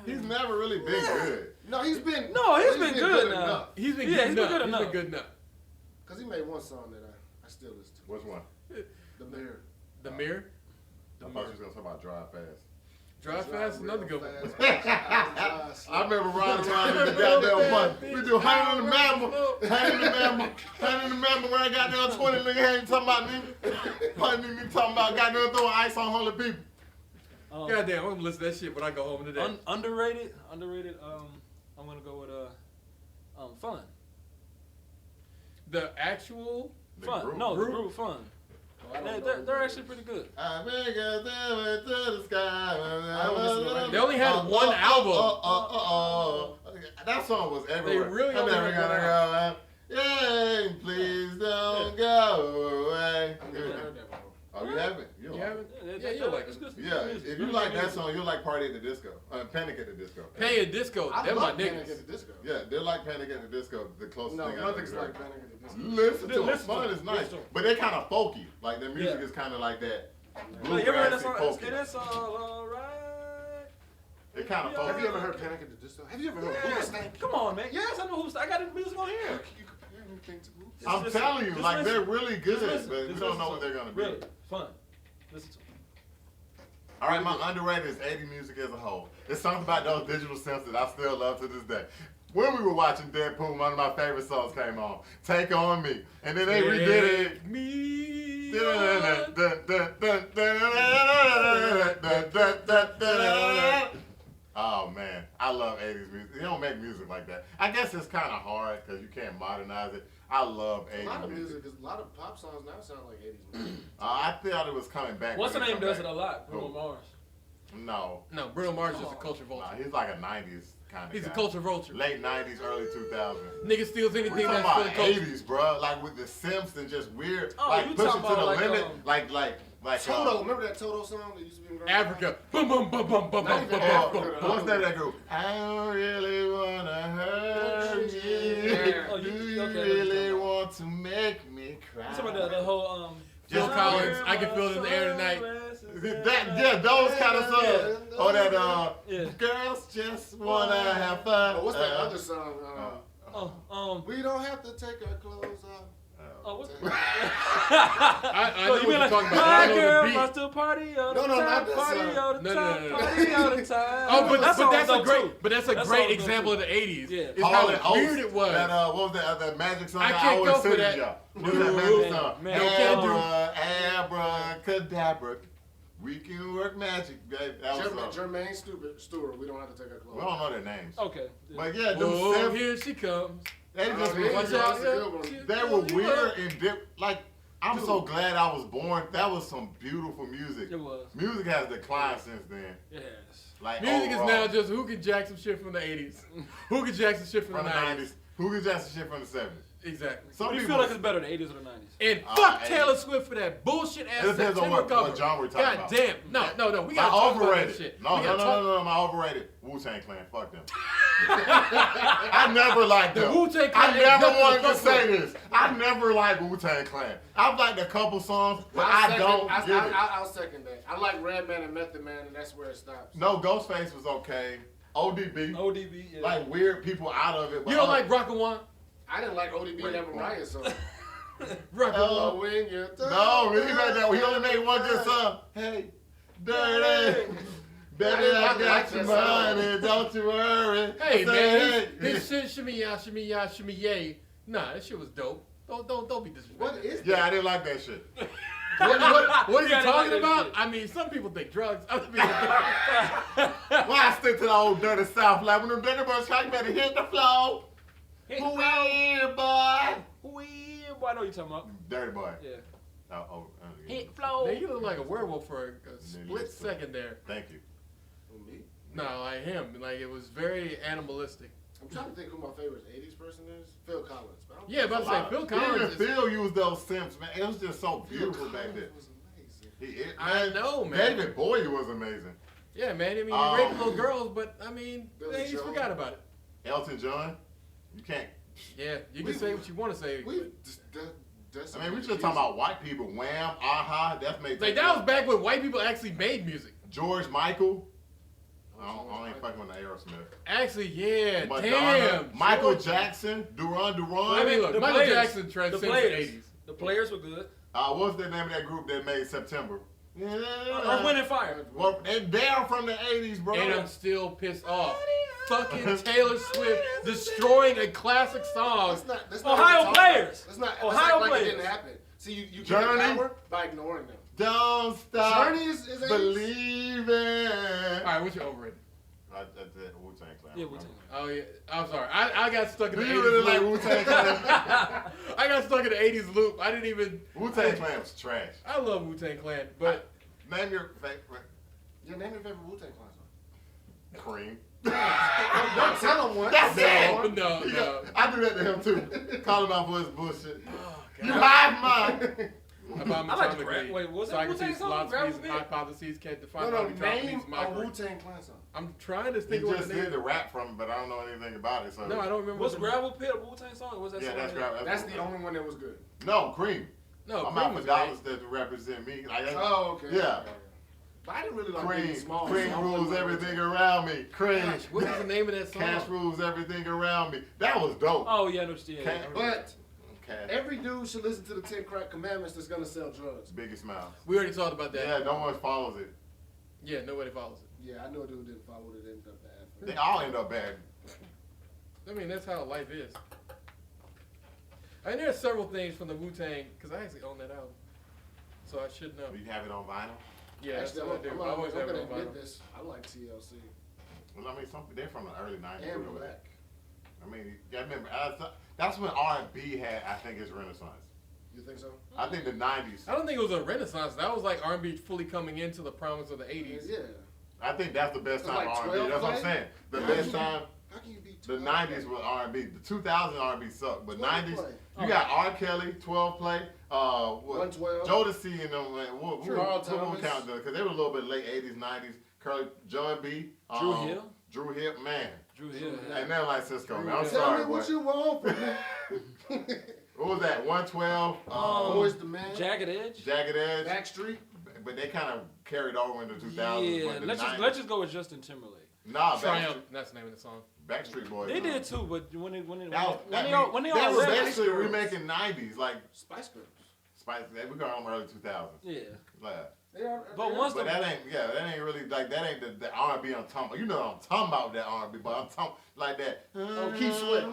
He's never really been good. No, he's been. No, he's been good now. enough. He's been Yeah, good he's been enough. good He's enough. been good enough. Cause he made one song that I still listen to. Which one? The Mirror. The Mirror. I thought you was gonna talk about Drive Fast. Drive Fast, another good one. I remember riding around in the goddamn bus. We do hanging in the mammal, hanging in the mammal. When I got down 20, nigga ain't talking about nigga. Nigga talking about goddamn throwing ice on holy people. Goddamn, I'm gonna listen to that shit when I go home today. Underrated. I'm gonna go with Fun. The actual. The Fun. group. No, the Group? group Fun. I don't know They're who actually it pretty good. I make a diamond to the sky. I don't listen to They only had one album. That song was everywhere. really I'm only never had one gonna go. Yeah, please don't go away. I've never heard that before. Oh, you haven't? You haven't? Yeah, Yeah, you'll like it's it. good. Yeah, Music. if you Really like good that music. song, you'll like Party at the Disco. Panic at the Disco. Pay a Disco. I Them my love Panic niggas. at the Disco. Yeah, they're like Panic at the Disco, the closest No, thing I nothing's ever like heard. Panic at the Disco. Listen to it. Listen to Fun it. is nice, Listen to it. but they're kind of folky. Like their music Yeah. is kind of like that. Like, you ever heard that Bluegrassy, song? folky. And it's all alright. They're kind of Yeah. Have folky. you ever heard Panic at the Disco? Have you ever heard Yeah. Hoobastank? Come on, man. Yes, I know who's. I got the music on here. I'm Just telling you, listen. like Just they're listen. really good, Just listen. but we Just don't listen know to what it. they're gonna be. Really fun. Listen to it. All right, my underrated is 80 music as a whole. It's something about those digital synths that I still love to this day. When we were watching Deadpool, one of my favorite songs came on, "Take On Me," and then they redid it. Me. Oh man, I love 80s music. They don't make music like that. I guess it's kind of hard because you can't modernize it. I love 80s A lot of music. music, a lot of pop songs now sound like 80s music. I thought it was coming back. What's the when name come does back. it a lot? Bruno Who? Mars. No, No, Bruno Mars is just a culture vulture. nah, he's like a 90s kind of He's guy. a culture vulture. Late 90s, early 2000s. Nigga steals We're anything talking that's about for the culture. 80s, bro. Like with the Simpsons, just weird. Oh, like you push it talking to the about like, limit. um, Toto, remember that Toto song that used to be in Africa. Boom, boom, boom, boom, boom, Not boom, even boom, Africa. boom, boom. What's that group? I don't really wanna hurt you. Yeah. Oh, Do you- you okay, really that's want to make me cry? You talking about the whole Phil Collins, I Can Feel It in the Air Tonight. That, yeah, those kind of songs. Yeah. Or that, Yeah. girls just wanna have fun. Oh, what's that other song? We don't have to take our clothes off. What's I know you what mean you're like, talking about. hi I know the girl, beat. I still party all the No, time, not that party song. all the No, time, no, no. party all the time. Oh, but that's a song great, too. but that's a That great song dope, example too. of the '80s. Yeah. It's how weird Oates, it was. That, what was that magic song? I can't always go for sing that. to y'all. What was that magic song? Man, can't do. Abracadabra. We can work magic. That was Jermaine Stewart. We don't have to take our clothes we don't know their names. Okay. But yeah, them Oh, Sims, here she comes. they just yeah, Watch yeah. out, That's a good one. they were weird and different. Like, I'm so glad I was born. That was some beautiful music. It was. Music has declined since then. Yes. Like Music is overall. now just who can jack some shit from the '80s, who can jack some shit from from the the '90s. 90s. Who can just shit from the 70s? Exactly. Some What do you people feel like it's better, the 80s or the 90s? And fuck hey. Taylor Swift for that bullshit ass It depends on September what cover. genre we're talking God about. damn. No. We My gotta talk about that overrated. shit. No, We no, gotta no, talk- no, no, my overrated. Wu-Tang Clan. Fuck them. I never liked The them. Wu-Tang Clan I ain't never nothing to wanted to fuck say with. this. I never liked Wu-Tang Clan. I've liked a couple songs, but I don't get it. I'll second that. I like Redman and Method Man, and that's where it stops. No, Ghostface was okay. ODB. ODB, yeah. Like weird people out of it. But You don't like Rockawan? I didn't like ODB and that Mariah song. Rockawan. When you're No, he made that. He only made one good song. Hey, dirty. Baby, I got your money, don't you worry. Hey Say, man, hey. his shit shimmy ya, shimmy yay. Nah, that shit was dope. Don't be disrespectful. What is Yeah, I didn't like that shit. What are Yeah, I you didn't like talking that about? shit. I mean, some people think drugs. Other people think Why I stick to the old dirty South? Like when them dirty boys try, you better hit the floor. Hit Who the floor. here, boy? Weird boy, I know what you're talking about. Dirty boy. Yeah. Hit flow. Man, you look like a werewolf for a split second there. Thank you. Me? No, like him. Like it was very animalistic. I'm trying to think who my favorite 80s person is. Phil Collins. But I don't Yeah, think but I'm saying Phil Collins Even is. Phil used those Simps, man. It was just so Phil beautiful Collins back then. was amazing. I know, man. David Bowie was amazing. Yeah, man. I mean, Um, you rape little girls, but I mean, Billy they just Joel. forgot about it. Elton John, you can't. Yeah, you can say what you want to say. We but- just I mean, we just talking about white people. Wham, Aha, Death May. Like that was back when white people actually made music. George Michael. I ain't fucking with the Aerosmith. Actually, yeah. Madonna, Damn. Michael George- Jackson, Duran Duran. I mean, look, The Michael Players. Jackson The transcends the players. 80s. The players were good. What was the name of that group that made September? Earth, Wind, and Fire. Well, and they're from the 80s, bro. And I'm still pissed off. Fucking Taylor Swift destroying a classic song. That's Ohio even talk players. Let's not Ohio act like players. it didn't happen. See, you Journey. get power by ignoring them. Don't stop Journey is 80s. believing. All right, what's your overrated? That's it, Wu-Tang Clan. Yeah, Wu-Tang. Oh yeah, I'm sorry. I got stuck in Do the you 80s really like loop. Wu-Tang Clan? I got stuck in the 80s loop. I didn't even. Wu-Tang Clan was trash. I love Wu-Tang Clan, but Name your favorite. Yeah, name your favorite Wu-Tang Clan song. Cream. Don't tell him one. That's no, it. no, no. I do that to him too. Call him out for his bullshit. Oh, You God. hive mine. About I like atomic rap. rate. Wait, was it Socrates, Wu-Tang song? philosophies, Rap and bit? hypotheses can't define No, how no, we drop name these a micro. Wu-Tang Clan song. I'm trying to He think of what just the did name. the rap from it, but I don't know anything about it. So No, I don't remember. Was what the- Gravel Pit a Wu-Tang song? Or was that Yeah, song that's that- rap. That's the only one that was good. No, Cream. No, I'm Cream out for was dollars great. that represent me. Like, that's- Oh, okay. Yeah. But I didn't really like Cream. Biggie Smalls. Cream so I rules wasn't everything like around me. Cream. Gosh, what is the name of that song? Cash rules everything around me. That was dope. Oh, yeah, no, yeah. Cash- But Cash. every dude should listen to the 10 Crack Commandments that's gonna sell drugs. Biggest smile. We already talked about that. Yeah, no one follows it. Yeah, nobody follows it. Yeah, I know a dude didn't follow it. It ended up bad. for They him. all end up bad. I mean, that's how life is. And there's several things from the Wu-Tang, because I actually own that album. So I should know. Do you have it on vinyl? Yeah, that's Actually, what I do. I always I'm have it gonna on admit vinyl. this. I like TLC Well, I mean, they're from the early 90s. and really. Black. I mean, I remember, that's when R&B had, I think, its renaissance. You think so? I think the 90s. I don't think it was a renaissance. That was like R&B fully coming into the promise of the 80s. Yeah. I think that's the best It's time like R&B. 12 That's what I'm play? saying. The best time, How can you be the 12 90s was R&B. The 2000s R&B sucked, but 12 90s, play. you got R. Kelly, 12 play, 112. Jodeci and them, True. Carl Thomas. because they were a little bit late 80s, 90s. Curly, John B. Drew Hill? Drew Hill, man. Drew Hill. Ain't nothing like Cisco, man. I'm Hill. Tell sorry, me what boy. you want from me. What was that? 112, Boys the Man. Jagged Edge? Jagged Edge. Backstreet. But they kind of carried over into 2000s. Yeah, but the let's 90s, just go with Justin Timberlake. Nah, Triumph. That's the name of the song. Backstreet Boys. They did too, but when they all They left, were basically remaking 90s, like Spice Girls. Spice. We got on early 2000s. Yeah. Like, But that ain't really like that ain't the R&B I'm talking about. You know what I'm talking about that R&B, but I'm talking like that. Oh, Keith Sweat.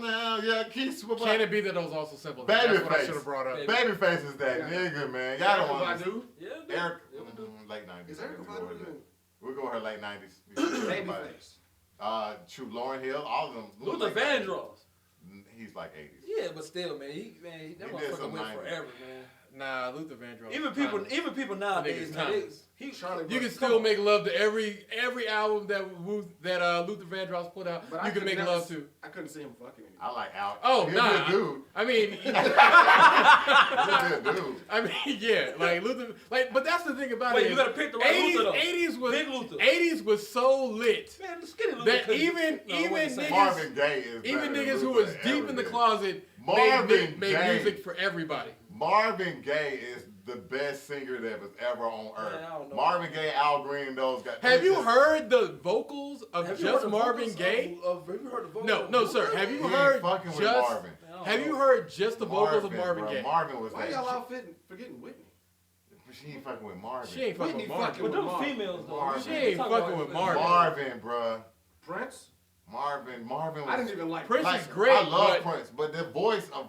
Yeah, Keith Sweat. Can it be that those also simple? Babyface. That's what I should have brought up. Babyface is that nigga, man. Y'all don't want to. do. Yeah, Eric, yeah, we do. late 90s. Is Eric Badu We'll go her late 90s. Babyface. True, Lauryn Hill, all of them. Luther Vandross. He's like 80s. Yeah, but still, man, that He did motherfucker some went 90s. forever, man. Nah, Luther Vandross. Even people nowadays, man, you can still make love to every album that Luther Vandross put out. But you can make love to. I couldn't see him fucking anymore. I like Al. Oh, He's nah. a good dude. I mean, He's a good dude. I mean, yeah, like Luther, like, but that's the thing about Wait, it. you gotta pick the right Luther though. 80s was so lit. Man, the skinny Luther. That even niggas, Marvin Gaye is even better niggas than who Luther was deep in the ever closet Marvin made Gaye. music for everybody. Marvin Gaye is the best singer that was ever on earth. Man, I don't know. Marvin Gaye, Al Green, those guys. Have you heard the vocals of Have you heard just the Marvin vocals Gaye? Have you heard the vocals? No, of no, Luther? sir. Have you He heard ain't fucking with just? Marvin. Have you heard just the vocals of Marvin bro. Gaye? Marvin was Why that. y'all out forgetting Whitney? She ain't fucking with Marvin. She ain't fucking with Whitney Marvin. fucking But them Marvin. females though. Marvin. She ain't fucking with Marvin. Marvin, bruh. Prince? Marvin was. I didn't even like Prince like, is great, I love but Prince, but the voice of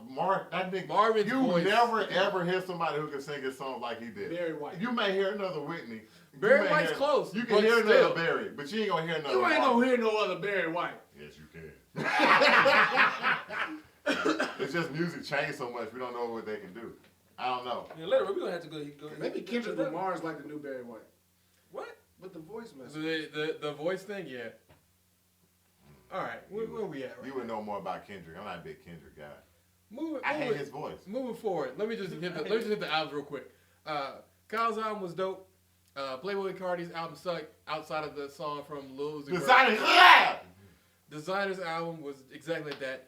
that nigga, Marvin's you voice. never ever hear somebody who can sing his song like he did. Barry White. You may hear another Whitney. Barry You may White's hear- close, You can but hear still. another Barry, but you ain't gonna hear another. You ain't Marvin. gonna hear no other Barry White. Yes, you can. It's just music changed so much, we don't know what they can do. I don't know. Yeah, later we're gonna have to go. Maybe Kendrick Lamar's like the new Barry White. What? But the voice message. The voice thing, yeah. All right, where we at? Right You would know more about Kendrick. I'm not a big Kendrick guy. I I hate his voice. Moving forward, let me just hit the albums real quick. Kyle's album was dope. Playboy Cardi's album sucked outside of the song from Lil Uzi Vert. Designer's album was exactly like that.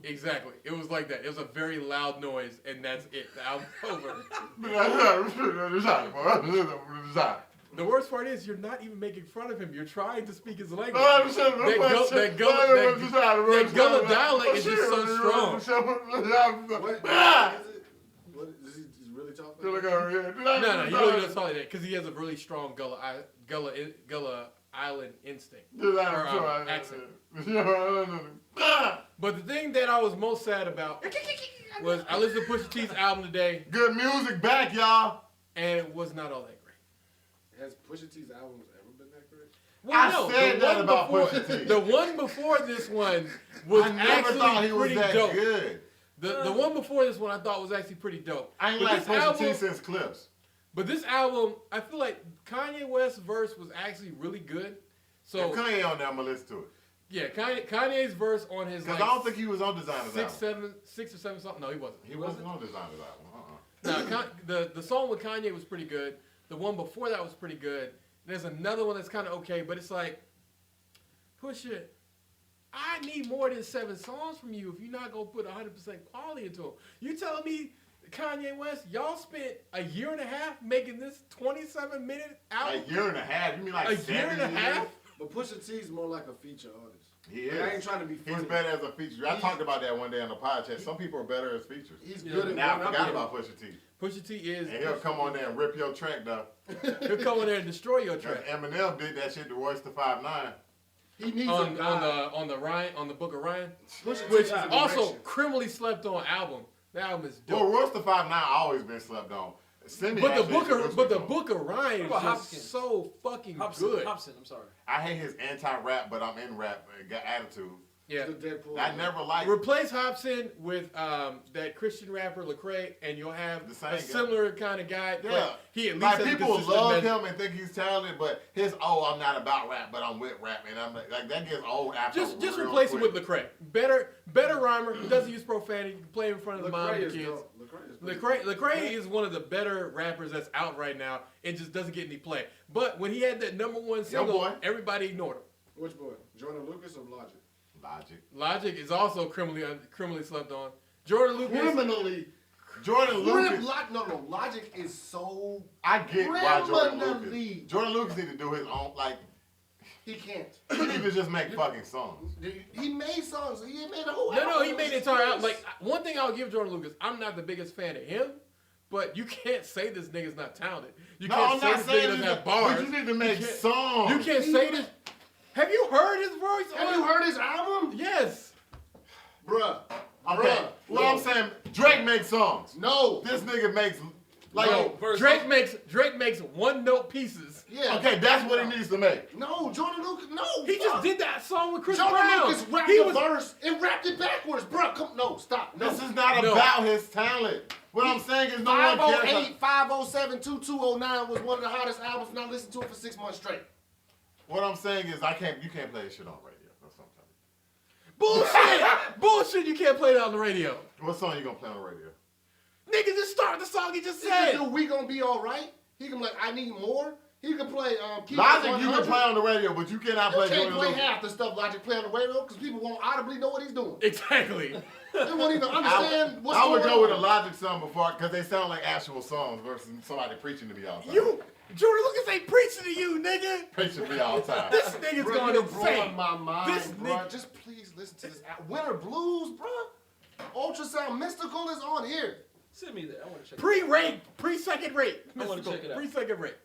Exactly. It was like that. It was a very loud noise, and that's it. The album's over. The worst part is you're not even making fun of him. You're trying to speak his language. That Gullah dialect is just so strong. What is he really talking? No, No, he really doesn't talk like that because he has a really strong Gullah Island instinct or accent. But the thing that I was most sad about was I listened to Pusha T's album today, Good music back, y'all. and it was not all that great. Has Pusha T's albums ever been that great? Well, I said the that one about before, Pusha T. The one before this one was I never actually thought he was pretty that dope. good. The one before this one I thought was actually pretty dope. I ain't But like this Pusha T album- since Clips. But this album, I feel like Kanye West's verse was actually really good. So If Kanye on there, I'm gonna listen to it. yeah, Kanye's verse on his Because like I don't think he was on Designer's album. 6 or 7 songs. No, he wasn't. He wasn't on Designer's album. No, the song with Kanye was pretty good. The one before that was pretty good. There's another one that's kind of okay, but it's like, Pusha, I need more than 7 songs from you if you're not gonna put 100% quality into them. You telling me Kanye West, y'all spent a year and a half making this 27-minute album? A year and a half? You mean like A 7 year and a half? years? But Pusha T's more like a feature artist. He is. Like, I ain't trying to be funny. He's better as a feature. I talked about that one day on the podcast. Some people are better as features. He's good at Now I one-upping. forgot about Pusha T. Pusha T is. And he'll come on there and rip your track though. He'll come in there and destroy your Because track. Eminem did that shit to Royce the 5'9". He needs On a guy. on the Book of Ryan, Pusha T which is a also direction. criminally slept on album. The album is Well, dope. Royce the 5'9" always been slept on. Cindy But the actually Book of introduced me to him. Book of Ryan is What about just Hopkins? so fucking Hobson, good. Hobson, I'm sorry. I hate his anti-rap, but I'm in rap. Got attitude. Yeah. The Deadpool. I never liked. Replace Hobson with that Christian rapper Lecrae, and you'll have The same a guy. similar kind of guy. Yeah. But he at least Like has a people consistent love message. him and think he's talented, but I'm not about rap, but I'm with rap, and I'm like that gets old after. Just real replace quick. him with Lecrae. Better rhymer. Who doesn't use profanity. Can play in front of the mom Lecrae and the is kids. dope. Lecrae is Lecrae is one of the better rappers that's out right now, and just doesn't get any play. But when he had that #1 single, boy. everybody ignored him. Which boy? Jordan Lucas or Logic? Logic. Logic is also criminally slept on. Jordan Lucas. Criminally. Jordan Lucas. No. Logic is so. I get why Jordan Criminally. Lucas. Jordan Lucas need to do his own. Like He can't. He need to just make fucking songs. He made songs. He made a whole No, he album. made the entire album. Like, one thing I'll give Jordan Lucas, I'm not the biggest fan of him, but you can't say this nigga's not talented. You can't say this nigga doesn't have bars. But you need to make songs. You can't say this. Have you heard his voice? Have you heard his album? Yes. Bruh. Okay. Well, I'm saying Drake makes songs. No. This nigga makes like Drake makes one note pieces. Yeah. Okay, that's what he needs to make. No, Jordan Lucas. No. He just did that song with Chris Jordan Brown. Lucas rapped the verse and rapped it backwards, bruh. Come, no, stop. No. This is not about his talent. What I'm saying is no one cares. 508, 507, 2209 was one of the hottest albums, and I listened to it for 6 months straight. What I'm saying is you can't play this shit on radio. That's what I'm Bullshit! Bullshit, you can't play that on the radio. telling you. What song you gonna play on the radio? Nigga, just start the song he just He said. can do We Gonna Be Alright. He can be like, I Need More. He can play Keep It Logic 100. you can play on the radio, but you cannot play You can't Jordan play Lucas. half the stuff Logic play on the radio because people won't audibly know what he's doing. Exactly. They won't even understand what's I going would on. go with a Logic song before, because they sound like actual songs versus somebody preaching to me all the time. Jordan Lucas ain't preaching to you, nigga. Preaching to me all the time. This nigga's Bro, going you're insane. blowing my mind, This bro. nigga- Just please listen to this. Winter Blues, bro. Ultrasound Mystical is on here. Send me that. I want to check it Pre-rape, pre-second rape. I wanna check it out. Pre-second rape.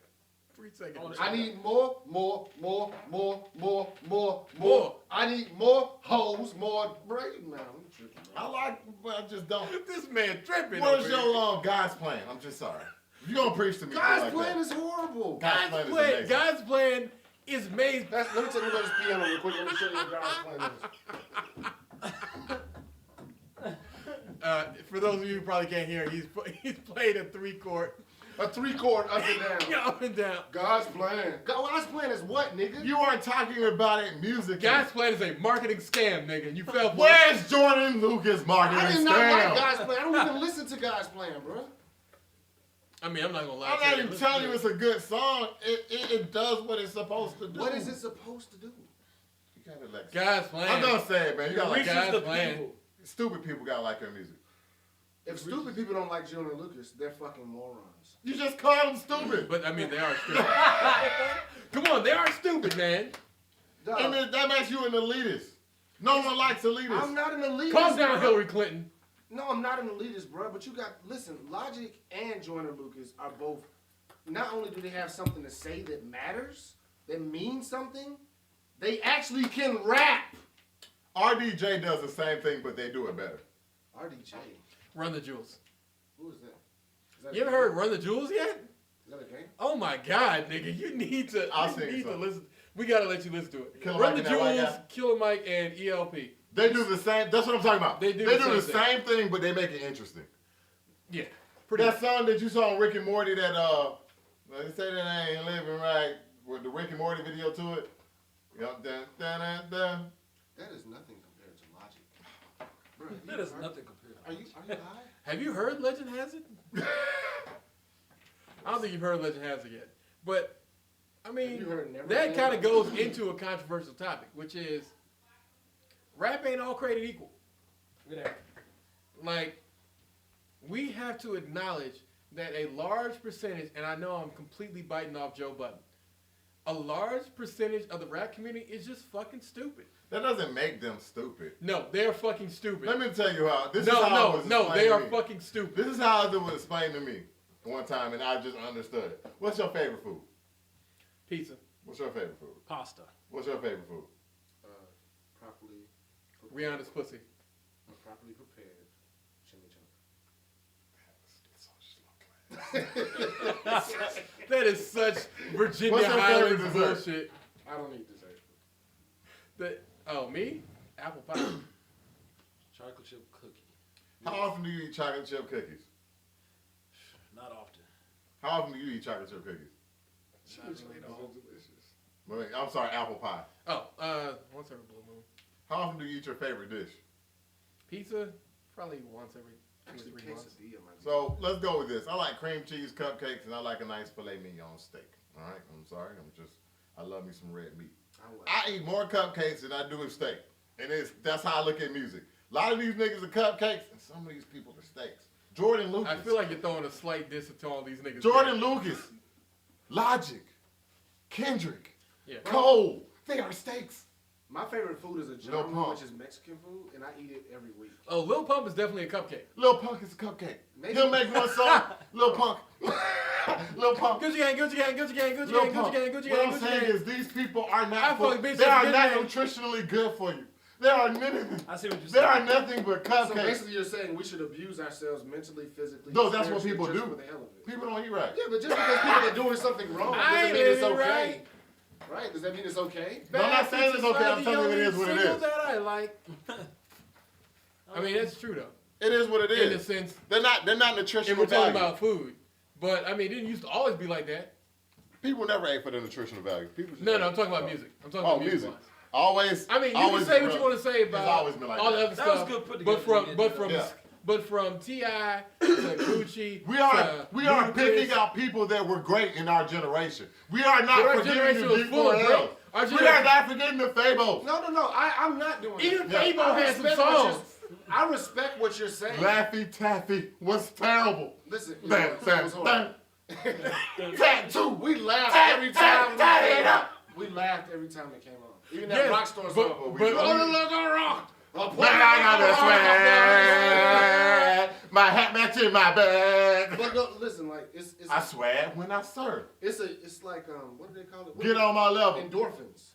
Pre-second rape. I need more. More. I need more hoes, more break. Man, I'm tripping. I like, but I just don't. This man tripping. What is over here. your God's plan? I'm just sorry. If you gonna preach to me, God's like plan that. is horrible. God's plan is amazing. God's plan is made. Let me take this piano real quick. Let me show you what God's plan is. For those of you who probably can't hear, he's played a 3-chord. A 3-chord up and down. Up and down. God's plan. God's plan is what, nigga? You aren't talking about it music. God's plan is a marketing scam, nigga. And you fell for it. Where's Jordan Lucas marketing I did not like scam? God's plan. I don't even listen to God's plan, bro. I mean, I'm not gonna lie. I'm to not you. even telling you it's a good song. It does what it's supposed to do. What is it supposed to do? You gotta like, God's plan. I'm gonna say it, man. You gotta like Reaches God's the plan. people. stupid people gotta like her music. If stupid people don't like Jordan Lucas, they're fucking morons. You just called them stupid. But I mean, they are stupid. Come on, they are stupid, man. Dog, And then that makes you an elitist. No one likes elitists. I'm not an elitist. Calm down, bro. Hillary Clinton. No, I'm not an elitist, bro. But you got, listen, Logic and Jordan Lucas are both, not only do they have something to say that matters, that means something, they actually can rap. RDJ does the same thing, but they do it better. RDJ. Run the Jewels. Who is that? Is that You ever heard Run the Jewels yet? Is that a game? Oh my God, nigga, you need to. I'll you sing need to some. listen. We gotta let you listen to it. Killer Run Mike the and that white Jewels, guy? Killer Mike, and ELP. They do the same. That's what I'm talking about. They do the the same thing, but they make it interesting. Yeah, That song that you saw on Rick and Morty that they say that I ain't living right with the Rick and Morty video to it. Yup, dun, dun, dun, dun. That is nothing compared to Logic. Bro, That is nothing compared to Are you high? Have you heard Legend Has It? I don't think you've heard Legend Has It yet. But, I mean, Have you heard Never that Been? kind of goes into a controversial topic, which is rap ain't all created equal. Like, we have to acknowledge that a large percentage, and I know I'm completely biting off Joe Budden, a large percentage of the rap community is just fucking stupid. That doesn't make them stupid. No, they're fucking stupid. Let me tell you how. This is how it was No, explained they to are me. fucking stupid. This is how it was explained to me one time, and I just understood it. What's your favorite food? Pizza. What's your favorite food? pasta. What's your favorite food? Properly Rihanna's pussy. properly prepared chimichanga. That is such Virginia What's your Highlands favorite dessert? bullshit. I don't eat dessert. Oh, me? Apple pie. Chocolate chip cookie. How often do you eat chocolate chip cookies? Not often. How often do you eat chocolate chip cookies? Not really at all. Wait, I'm sorry, apple pie. Oh, once every blue moon. How often do you eat your favorite dish? Pizza? Probably once every 2 Actually, or 3 months. quesadilla might be. So let's go with this. I like cream cheese cupcakes, and I like a nice filet mignon steak. All right, I'm sorry, I love me some red meat. I eat more cupcakes than I do with steak, and that's how I look at music. A lot of these niggas are cupcakes, and some of these people are steaks. Jordan Lucas. I feel like you're throwing a slight diss to all these niggas. Jordan Lucas, Logic, Kendrick, Yeah. Cole. They are steaks. My favorite food is a Lil jamu, Pump. which is Mexican food, and I eat it every week. Oh, Lil Pump is definitely a cupcake. Lil Punk is a cupcake. Maybe. He'll make one song. Lil Punk. Lil Punk. Gucci gang, Gucci gang, Gucci gang, Gucci Lil gang, Gucci Pump. gang, Gucci What gang, I'm Gucci saying gang. is these people are I not. fuck bitches They are good not name. nutritionally good for you. They are nothing. I see what you're They are saying. nothing but So cupcakes. basically, you're saying we should abuse ourselves mentally, physically. No, that's what spiritually, people just do. For the hell of it. People don't eat right. Yeah, but just because people are doing something wrong I doesn't ain't mean it's living okay. Right? Does that mean it's okay? No, I'm not saying it's okay. I'm telling you it is what it is. That I like. I mean, that's true though. It is what it In the is. sense, They're not if nutritional we're talking value. about food, but I mean, it didn't used to always be like that. People never ate for the nutritional value. People just No, ate I'm talking for- about music. I'm talking Oh, about music. music. Always. I mean, you always can say been what you real. want to say It's about always been like all that. the other That was stuff, good put but together. from T.I. to Gucci. We are to Ludacris. Picking out people that were great in our generation. We are not But our forgetting generation the was full of D4L. great. Our We are generation- not forgetting the Fabo. No. I'm not doing Even that. Fabo I had some respect what songs. I respect what you're saying. Laffy Taffy was terrible. Listen, you Bang, know, it bang, was bang. horrible. Tattoo. We laughed Tat, every tat, time. tat it up. We laughed every time it came on. Even that Yes, Rockstar but- song. but- rock. Man, I got a swag. My hat matching my bag. But no, listen, like it's I swag when I serve. it's like what do they call it? Get on my level. Endorphins.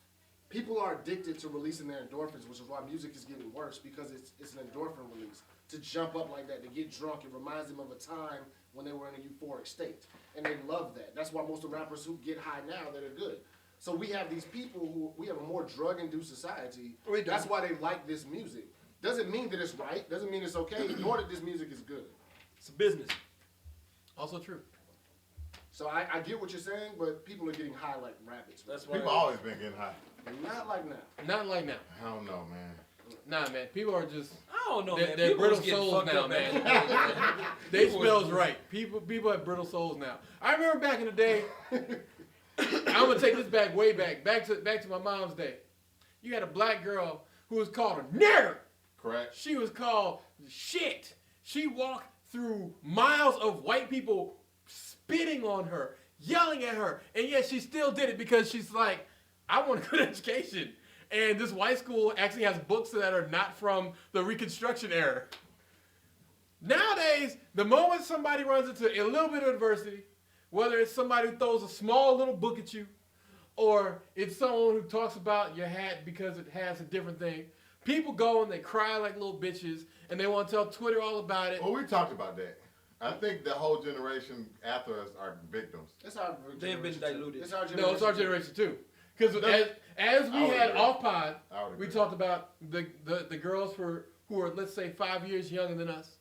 People are addicted to releasing their endorphins, which is why music is getting worse because it's an endorphin release. To jump up like that, to get drunk, it reminds them of a time when they were in a euphoric state, and they love that. That's why most of the rappers who get high now that are good. So we have these people who we have a more drug-induced society. We do. That's why they like this music. Doesn't mean that it's right. Doesn't mean it's okay. Nor that this music is good. It's a business. Also true. So I get what you're saying, but people are getting high like rabbits. That's why. People always been getting high. Not like now. Not like now. I don't know, man. Nah, man. People are just I don't know, they're, man. they're People brittle was getting souls fucked now, up man. back in the day. They People spells was- right. People have brittle souls now. I remember back in the day. I'm gonna take this back way back to my mom's day. You had a black girl who was called a nigger. Correct. She was called shit. She walked through miles of white people spitting on her, yelling at her, and yet she still did it because she's like, I want a good education. And this white school actually has books that are not from the Reconstruction era. Nowadays, the moment somebody runs into a little bit of adversity, whether it's somebody who throws a small little book at you, or it's someone who talks about your hat because it has a different thing, people go and they cry like little bitches, and they want to tell Twitter all about it. Well, we talked about that. I think the whole generation after us are victims. It's our They've been generation, too. diluted. It's our generation. No, it's our generation too. Because as we I would had agree. off pod, I would we agree. talked about the girls who are, let's say, 5 years younger than us,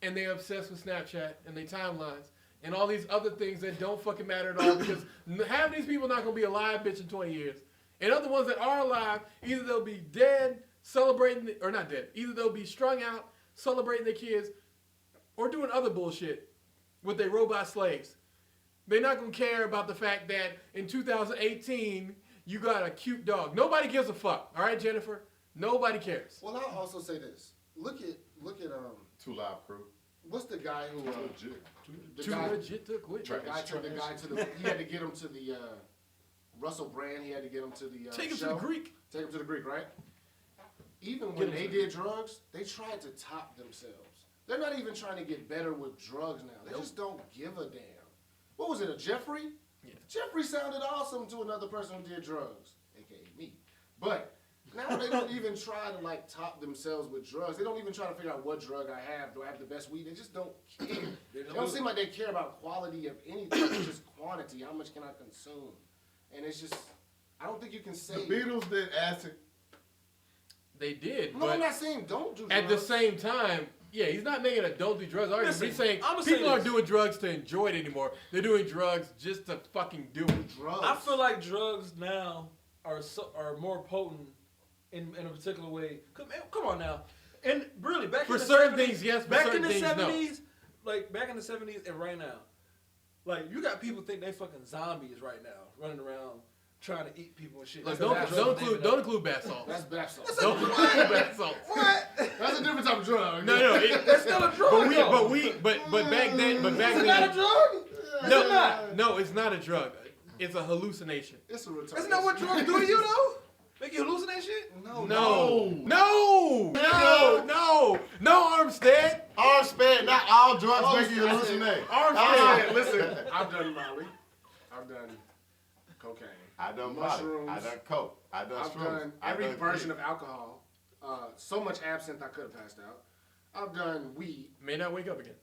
and they're obsessed with Snapchat and their timelines and all these other things that don't fucking matter at all because half of these people not going to be alive, bitch, in 20 years. And other ones that are alive, either they'll be dead, celebrating, or not dead, either they'll be strung out, celebrating their kids, or doing other bullshit with their robot slaves. They're not going to care about the fact that in 2018, you got a cute dog. Nobody gives a fuck. All right, Jennifer? Nobody cares. Well, I'll also say this. Look at Two Live Crew. what's the guy who Legit. the Too guy, legit to quit. the guy took the guy to the he had to get him to the Russell Brand. He had to get him to the Take him to show. the Greek. Take him to the Greek, right? Even Get when him they to- did drugs, they tried to top themselves. They're not even trying to get better with drugs now. They just don't give a damn. What was it, a Jeffrey? Yeah. Jeffrey sounded awesome to another person who did drugs, aka me. But now they don't even try to like top themselves with drugs. They don't even try to figure out what drug I have. Do I have the best weed? They just don't care. They don't seem like they care about quality of anything. It's just quantity. How much can I consume? And it's just, I don't think you can The say. Beatles did acid. They did, No, but I'm not saying don't do drugs. at the same time, yeah, he's not making a don't do drugs argument. Listen, He's saying I'ma say people aren't this. doing drugs to enjoy it anymore. They're doing drugs just to fucking do it. drugs. I feel like drugs now are more potent in a particular way. Come on now, and really back For in the certain 70s, things, yes. For back certain in the things, no. 70s, like back in the 70s and right now, like you got people think they fucking zombies right now, running around trying to eat people and shit. Like, Because don't drugs don't include bath salts. That's bath salts. Don't include bath salts. What? That's a different type of drug. No, That's still a drug. but back then, Is it not a then, drug? no, it's not a drug. It's a hallucination. It's a retarded. Isn't that what drugs do to you though? Make you hallucinate shit? No, Armstead. Armstead, not all drugs make you hallucinate. Armstead, listen, I've done Molly. I've done cocaine. I done mushrooms. Molly. I done coke. I done I've shrooms. done every version of alcohol. So much absinthe I could have passed out. I've done weed. May not wake up again.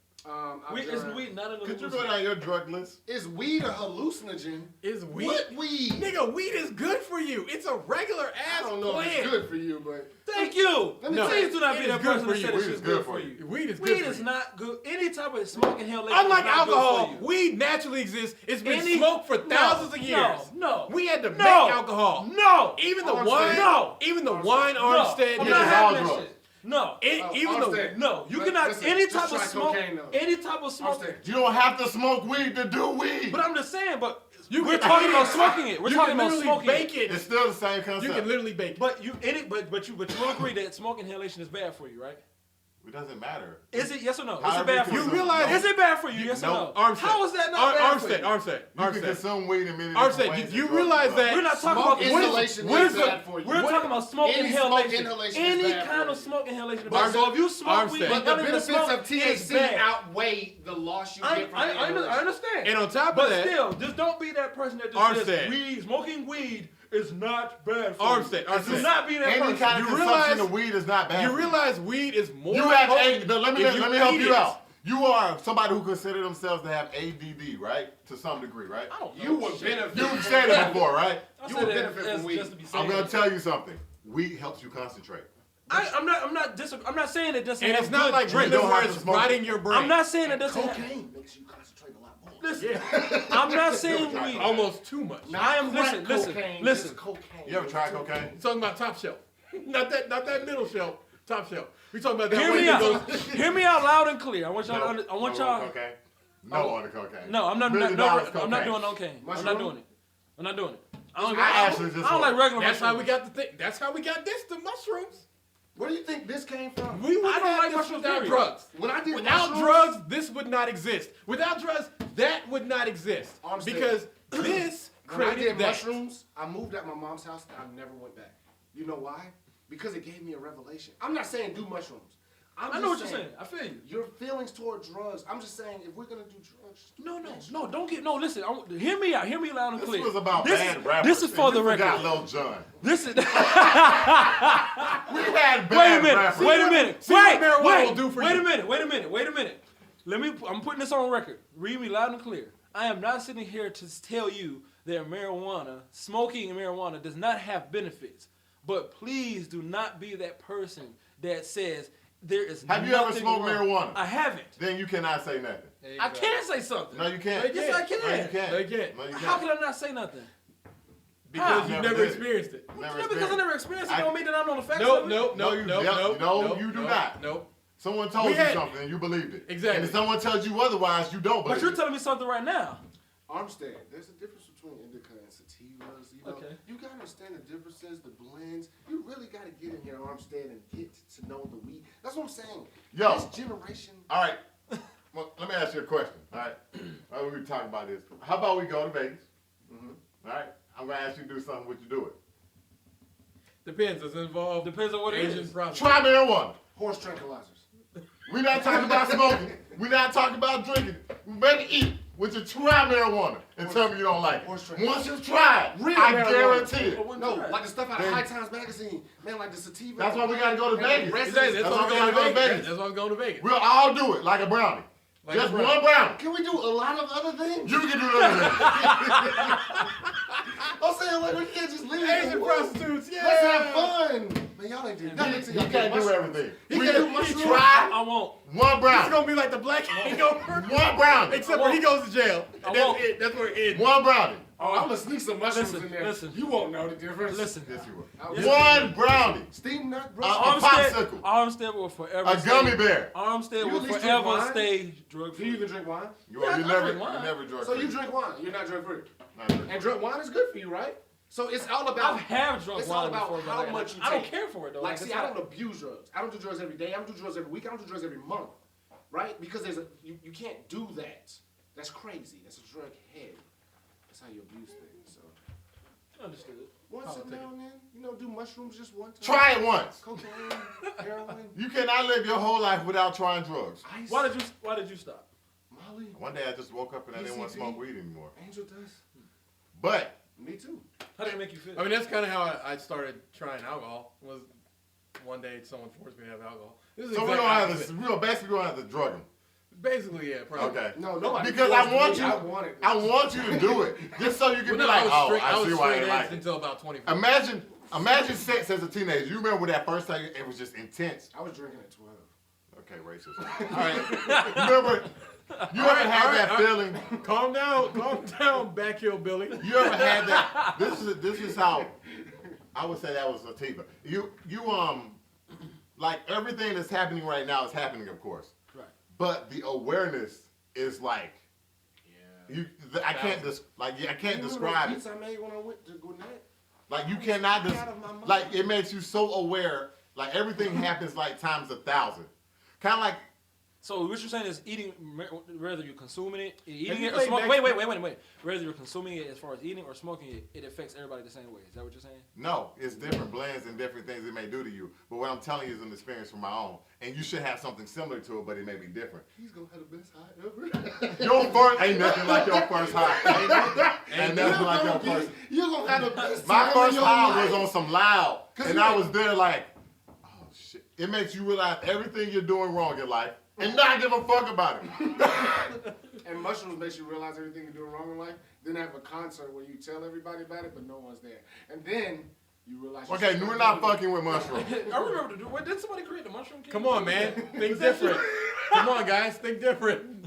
Isn't weed not an Could you go down your drug list? Is weed a hallucinogen? Is weed? What weed? Nigga, weed is good for you. It's a regular ass I don't know plant. if it's good for you, but Thank you. Let me No, tell you, Please do not it be is that good person for that you. said Weed it's is just good good for for you. you. Weed is good Weed for is you. not good. Any type of smoke inhalation Unlike is not alcohol, good for you. weed naturally exists. It's been Any- smoked for No, thousands of years. No. We had to make No. alcohol. No. Even the Armstead. wine. No. Even the wine No. Armstead I'm did. not is having all that drugs. shit. No. Even Armstead. No. You But cannot. listen, Any just type of try smoke. cocaine, though. Any type of smoke. Armstead. You don't have to smoke weed to do weed. But I'm just saying. But You we're can talking eat about it. smoking it. We're You talking can about literally smoking bake it. it. It's still the same concept. You can literally bake it. But you will agree that smoke inhalation is bad for you, right? It doesn't matter. Is it yes or no? Is However it bad you for you? consume realize- Is it bad for you? Yes or No. no? Armstead. How is that not bad for you? Armstead. You can consume weed in many different Armstead, ways. you and drugs realize as that well. We're not talking Smoke about inhalation what is is bad for you. We're talking about smoke Any smoke inhalation. inhalation is Any bad kind for of you. smoke inhalation. is But bad. So if you smoke weed, Armstead. But the inhaling benefits smoke of is THC bad. outweigh the loss you I get from the inhalation. understand. And on top of But that, still, just don't be that person that just Armstead. says weed, smoking weed is not bad for Armstead, you. Armstead. Do not be that Any person. kind of You consumption realize- of weed is not bad. you for realize weed is more. You have potent let me if you help eat you it. out. You are somebody who consider themselves to have ADD, right? To some degree, right? I don't know. You would benefit. You've said it before, right? I you said would that benefit as from weed. just to be I'm safe. gonna tell you something. Weed helps you concentrate. I'm not saying it doesn't And have it's not good like drink. drinking don't where have to it's smoke rotting it. your brain. I'm not saying it doesn't have. Cocaine makes you concentrate a lot more. Listen, Yeah. I'm not saying weed. Almost too much. I am Crack listen. cocaine, Listen. just cocaine. You ever tried cocaine? We're talking about top shelf. Not that middle shelf. Top shelf. We talking about that Hear one me that out. goes. Hear me out loud and clear. I want y'all. No. I want No on y'all. cocaine. No on the cocaine. No, I'm not. $1 million I'm not cocaine. doing cocaine. I'm Mushroom? not doing it. I'm not doing it. I actually just don't like regular That's how we mushrooms. got the thing. That's how we got this. The mushrooms. Where do you think this came from? We would I don't have like this mushrooms, without period. drugs. When I did Without mushrooms- drugs, this would not exist. Without drugs, that would not exist. Armstead. Because this When I created did that. mushrooms, I moved at my mom's house and I never went back. You know why? Because it gave me a revelation. I'm not saying do mushrooms. I know what you're saying. I feel you. Your feelings toward drugs. I'm just saying if we're gonna do drugs, just do No, natural. don't get no. Listen, hear me out. Hear me loud and This clear. was about this bad is, rappers. This is for and the you forgot record. Lil Jon. This is. We had bad Wait a minute. rappers. Wait a minute. See what Wait. marijuana Wait. will do for Wait you. a minute. Wait a minute. Wait a minute. I'm putting this on record. Read me loud and clear. I am not sitting here to tell you that smoking marijuana does not have benefits. But please do not be that person that says there is Have you ever nothing smoked wrong. marijuana? I haven't. Then you cannot say nothing. I can say something. No, you can't. Yes, I can. No, you can't. No, you can't. No, you can't. How can I not say nothing? Because How? you Never never did it. experienced it. Never Yeah, because I never experienced it, I- don't mean that I know the facts No, of it. no, No, no, you- no, yep, no. no, you do no, not. No. Someone told We you had- something and you believed it. Exactly. And if someone tells you otherwise, you don't believe But you're it. telling me something right now. Armstead, there's a difference between indica and sativas. You know, Okay. you gotta understand the differences, the blends. You really gotta get in here, Armstead, and get to know the weed. That's what I'm saying. Yo. This generation. All right. Well, let me ask you a question. All right. We were talking about this. How about we go to Vegas? Mhm. All right. I'm going to ask you to do something. Would you do it? Depends. Does it involve Depends on what it Asian is. problems? Try marijuana. Horse tranquilizers. We're not talking about smoking. We're not talking about drinking. We better eat. Would you try marijuana and tell me you don't like Horse it? tranquilizers. Once you try it, Real I marijuana. guarantee it. No, like the stuff out of Then- High Times magazine, man, like the sativa. That's why we gotta go to and the Vegas. resin- Exactly. That's That's why why I'm we going to gotta go to Vegas. Vegas. That's why I'm going to Vegas. We'll all do it like a brownie. Like Just a brownie. one brownie. Can we do a lot of other things? You can do that. I'm saying, like, we can't just leave it. Asian prostitutes, yeah. Let's have fun. Man, y'all ain't doing nothing till You y'all can't get do mushrooms. everything. He We can do we mushrooms. try I won't. one It's brownie. going to be like the black hangover. One brownie. Except when he goes to jail. I That's won't. it. That's where it ends. One brownie. Oh, I'm gonna sneak some mushrooms Listen, in there. listen. You won't know the difference. Listen. Yes, you will. I'll- One brownie. Steam nut, bro. A Armstead, popsicle. Armstead will forever A gummy bear. Armstead You will at least drink forever wine? stay drug Do you free. even drink wine? You, Yeah, you I never, drink wine. you never drug So you free. drink wine. You're not drug free. Not drug free. And drink wine is good for you, right? So it's all about. I've had drunk It's wine all about before, but how like, much you I don't take. care for it though. Like, it's see, I not- don't abuse drugs. I don't do drugs every day. I don't do drugs every week. I don't do drugs every month, right? Because you can't do that. That's crazy. That's a drug head. That's how you abuse things. So Understood. Once and now and then, you know, do mushrooms just one time. Try it once. Cocaine, heroin, You cannot live your whole life without trying drugs. ice. Why did you stop? Molly, One day I just woke up and I didn't want to PCP. smoke weed anymore. angel dust. But Me too. How did it make you feel? I mean, that's kind of how I started trying alcohol. Was one day someone forced me to have alcohol. This is so we exactly don't have opposite. to. We don't basically don't have to drug them. Basically, yeah, probably. Okay. No, nobody. Because forced I want me. you. I wanted. I want you to do it, just so you can Well, be no, like, I I was see why straight they like edged it. until about 24. Imagine sex as a teenager. You remember that first time it was just intense. I was drinking at 12. Okay, racist. All right. Remember, you ever had that feeling? Calm down, back hill Billy. You ever had that? This is how I would say that was Sativa. You like everything that's happening right now is happening, of course. Right. But the awareness is like I can't describe it. Pizza I made when I went to Gwinnett. Like you cannot Out of my mind. like it makes you so aware. Like everything happens like times 1,000. Kind of like So what you're saying is eating, whether you're consuming it, eating you it, or played smoking. back- Wait. Whether you're consuming it as far as eating or smoking it, it affects everybody the same way. Is that what you're saying? no, it's different blends and different things it may do to you. But what I'm telling you is an experience from my own, and you should have something similar to it, but it may be different. He's gonna have the best high ever. Your first ain't nothing like your first high. Ain't nothing like your first. You're gonna have the best My time first of your high was life. on some loud, 'Cause and you I ain't- was there like, oh shit. It makes you realize everything you're doing wrong in life, and not give a fuck about it. And mushrooms makes you realize everything you're doing wrong in life. Then have a concert where you tell everybody about it, but no one's there. And then you realize. you Okay, should we're start not doing it. fucking with mushrooms. I remember did somebody create the mushroom kid? Come on, man. Think different. Come on, guys. Think different.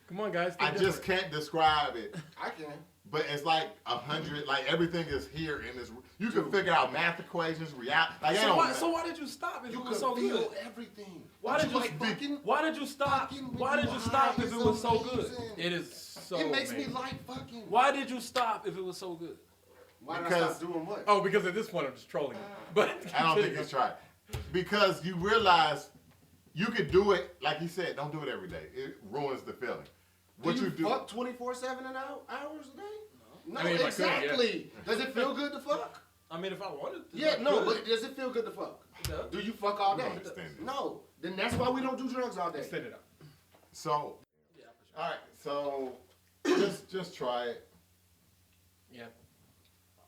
Come on, guys. Think I just different. can't describe it. I can. But it's like 100, like everything is here in this. You can figure out math equations, reality. Like, So why did you stop if You it can was so feel good? everything. Why Don't did you like fucking? Why did you stop? Fucking Why with did you high stop if is it was so good? amazing. It is so. It makes me amazing. like fucking. Why did you stop if it was so good? Why did I Because- stop doing what? Oh, because at this point I'm just trolling you. But I don't think it's right. Because you realize you could do it, like you said, don't do it every day. It ruins the feeling. What do you do. fuck 24/7 and hours a day? No, I mean, if I could, yeah. exactly. Does it feel good to fuck? I mean, if I wanted to. Yeah, I no, could. but does it feel good to fuck? It does. Do you fuck all day? No, extend it. No. Then that's why we don't do drugs all day. Extend it up. So, Yeah, for sure. all right, so just try it. Yeah.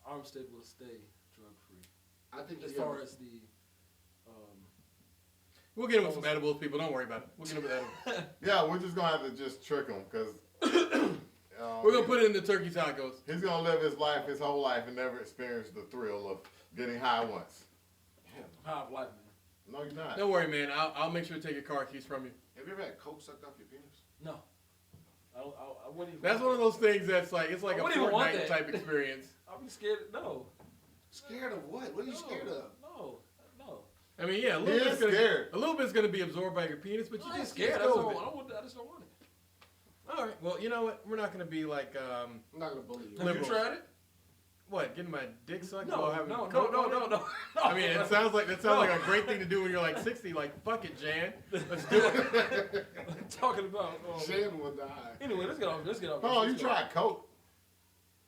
Armstead will stay drug free. I think As you far ever- as the, We'll get him with some edibles, people. Don't worry about it. We'll get him with edibles. Yeah, we're just gonna have to just trick him because We're gonna put it in the turkey tacos. he's gonna live his life, his whole life, and never experience the thrill of getting high once. high of life, man. No, you're not. Don't worry, man. I'll make sure to take your car keys from you. Have you ever had coke sucked off your penis? No. I wouldn't even. That's one of those things that's like it's like I a wouldn't even want Fortnite that. type experience. I'll be scared. No. Scared of what? What are you scared of? No. I mean, yeah, a He little is bit's gonna, scared. a little bit's gonna be absorbed by your penis, but you I'm just scared. go I with it. just don't want it. All right. Well, you know what? We're not gonna be like I'm not gonna bully you. Have Liberals. you tried it? what? Getting my dick sucked? No, while having no. coke? I mean, it sounds like a great thing to do when you're like 60. Like, fuck it, Jan. Let's do it. I'm talking about. Shan will die. Anyway, let's get off. Oh, you tried coke?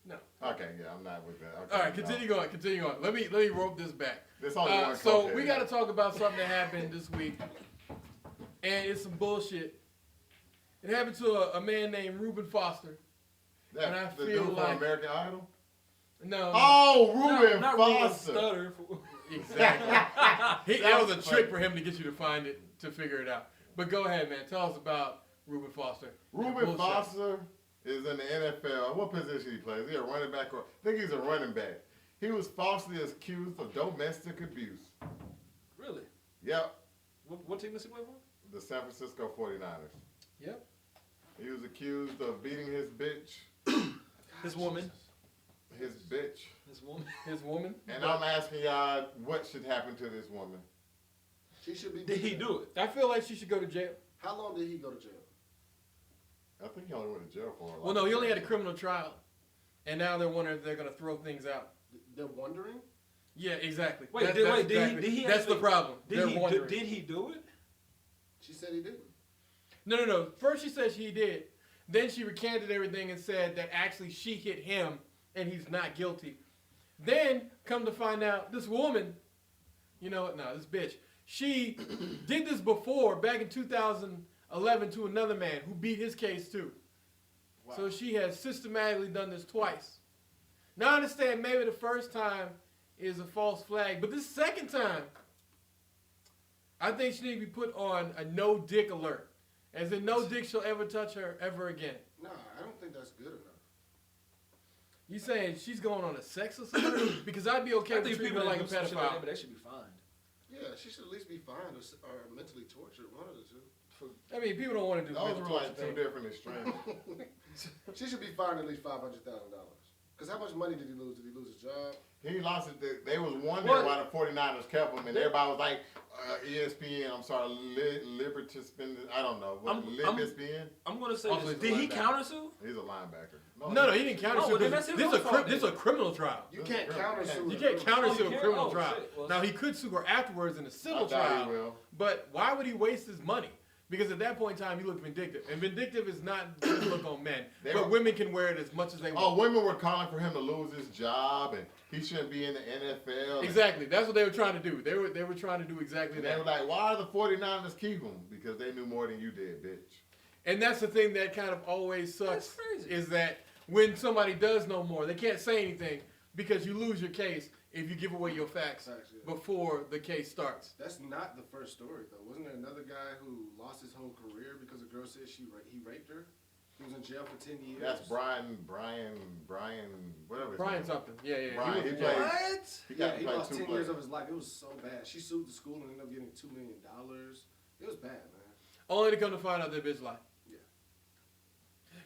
No. Okay, yeah, I'm not with that. Okay, All right, no. continue on. Let me rope this back. There's only one So coke we here. got to talk about something that happened this week, and it's some bullshit. It happened to a man named Reuben Foster. That, and I the feel dude from like- American Idol? No, Oh, Reuben not Reuben Foster. Stutter. exactly. That was a That's trick funny. for him to get you to find it, to figure it out. But go ahead, man. Tell us about Reuben Foster. Reuben Bullshit. Foster is in the NFL. What position he plays? Is he a running back? Or, I think he's a running back. He was falsely accused of domestic abuse. Really? Yep, What team does he play for? the San Francisco 49ers. Yep. He was accused of beating his bitch. His woman. His bitch. His woman. His woman. And I'm asking y'all, what should happen to this woman? She should be. Did he do it? I feel like she should go to jail. How long did he go to jail? I think he only went to jail for a Well, no, he only had a criminal trial, and now they're wondering if they're gonna throw things out. They're wondering. Yeah, exactly. Wait, That's did exactly- he That's the actually- problem. They're wondering. Did he do it? She said he didn't. No. First she said she did. Then she recanted everything and said that actually she hit him and he's not guilty. Then come to find out, this woman, this bitch, she did this before, back in 2011, to another man who beat his case too. Wow. So she has systematically done this twice. Now I understand maybe the first time is a false flag, but this second time, I think she needs to be put on a no dick alert. As in no dick shall ever touch her ever again. Nah, I don't think that's good enough. You saying she's going on a sex assault? Because I'd be okay with treating her like a pedophile. But they should be fined. Yeah, she should at least be fined or mentally tortured, one of the two. I mean, people don't want to do Those mental are like torture two things. different extremes. She should be fined at least $500,000. Because how much money did he lose? Did he lose his job? He lost it. They was wondering why the 49ers kept him, and everybody was like, ESPN, I'm sorry, Liberty Spin, I don't know. ESPN? I'm going to say Also, this. Did he countersue? He's a linebacker. No, he didn't counter sue. then that's his This fault, is a criminal trial. You can't counter sue. You can't counter sue a can't? criminal Oh, trial. shit. Well, Now, he could sue her afterwards in a civil I doubt he trial. will. But why would he waste his money? Because at that point in time, he looked vindictive. And vindictive is not just a look on men. But women can wear it as much as they want. Oh, women were calling for him to lose his job, and he shouldn't be in the NFL. Exactly. That's what they were trying to do. They were trying to do exactly And they that. were like, why the 49ers keep him? Because they knew more than you did, bitch. And that's the thing that kind of always sucks. That's crazy. Is that when somebody does know more, they can't say anything because you lose your case if you give away your facts before the case starts. That's not the first story, though. Wasn't there another guy who lost his whole career because a girl said he raped her? He was in jail for 10 years. That's Brian, whatever his Brian name. something. Yeah. Brian, He he was- played. What? He lost 10 years plays. of his life. It was so bad. She sued the school and ended up getting $2 million. It was bad, man. Only to come to find out that bitch lied. Yeah.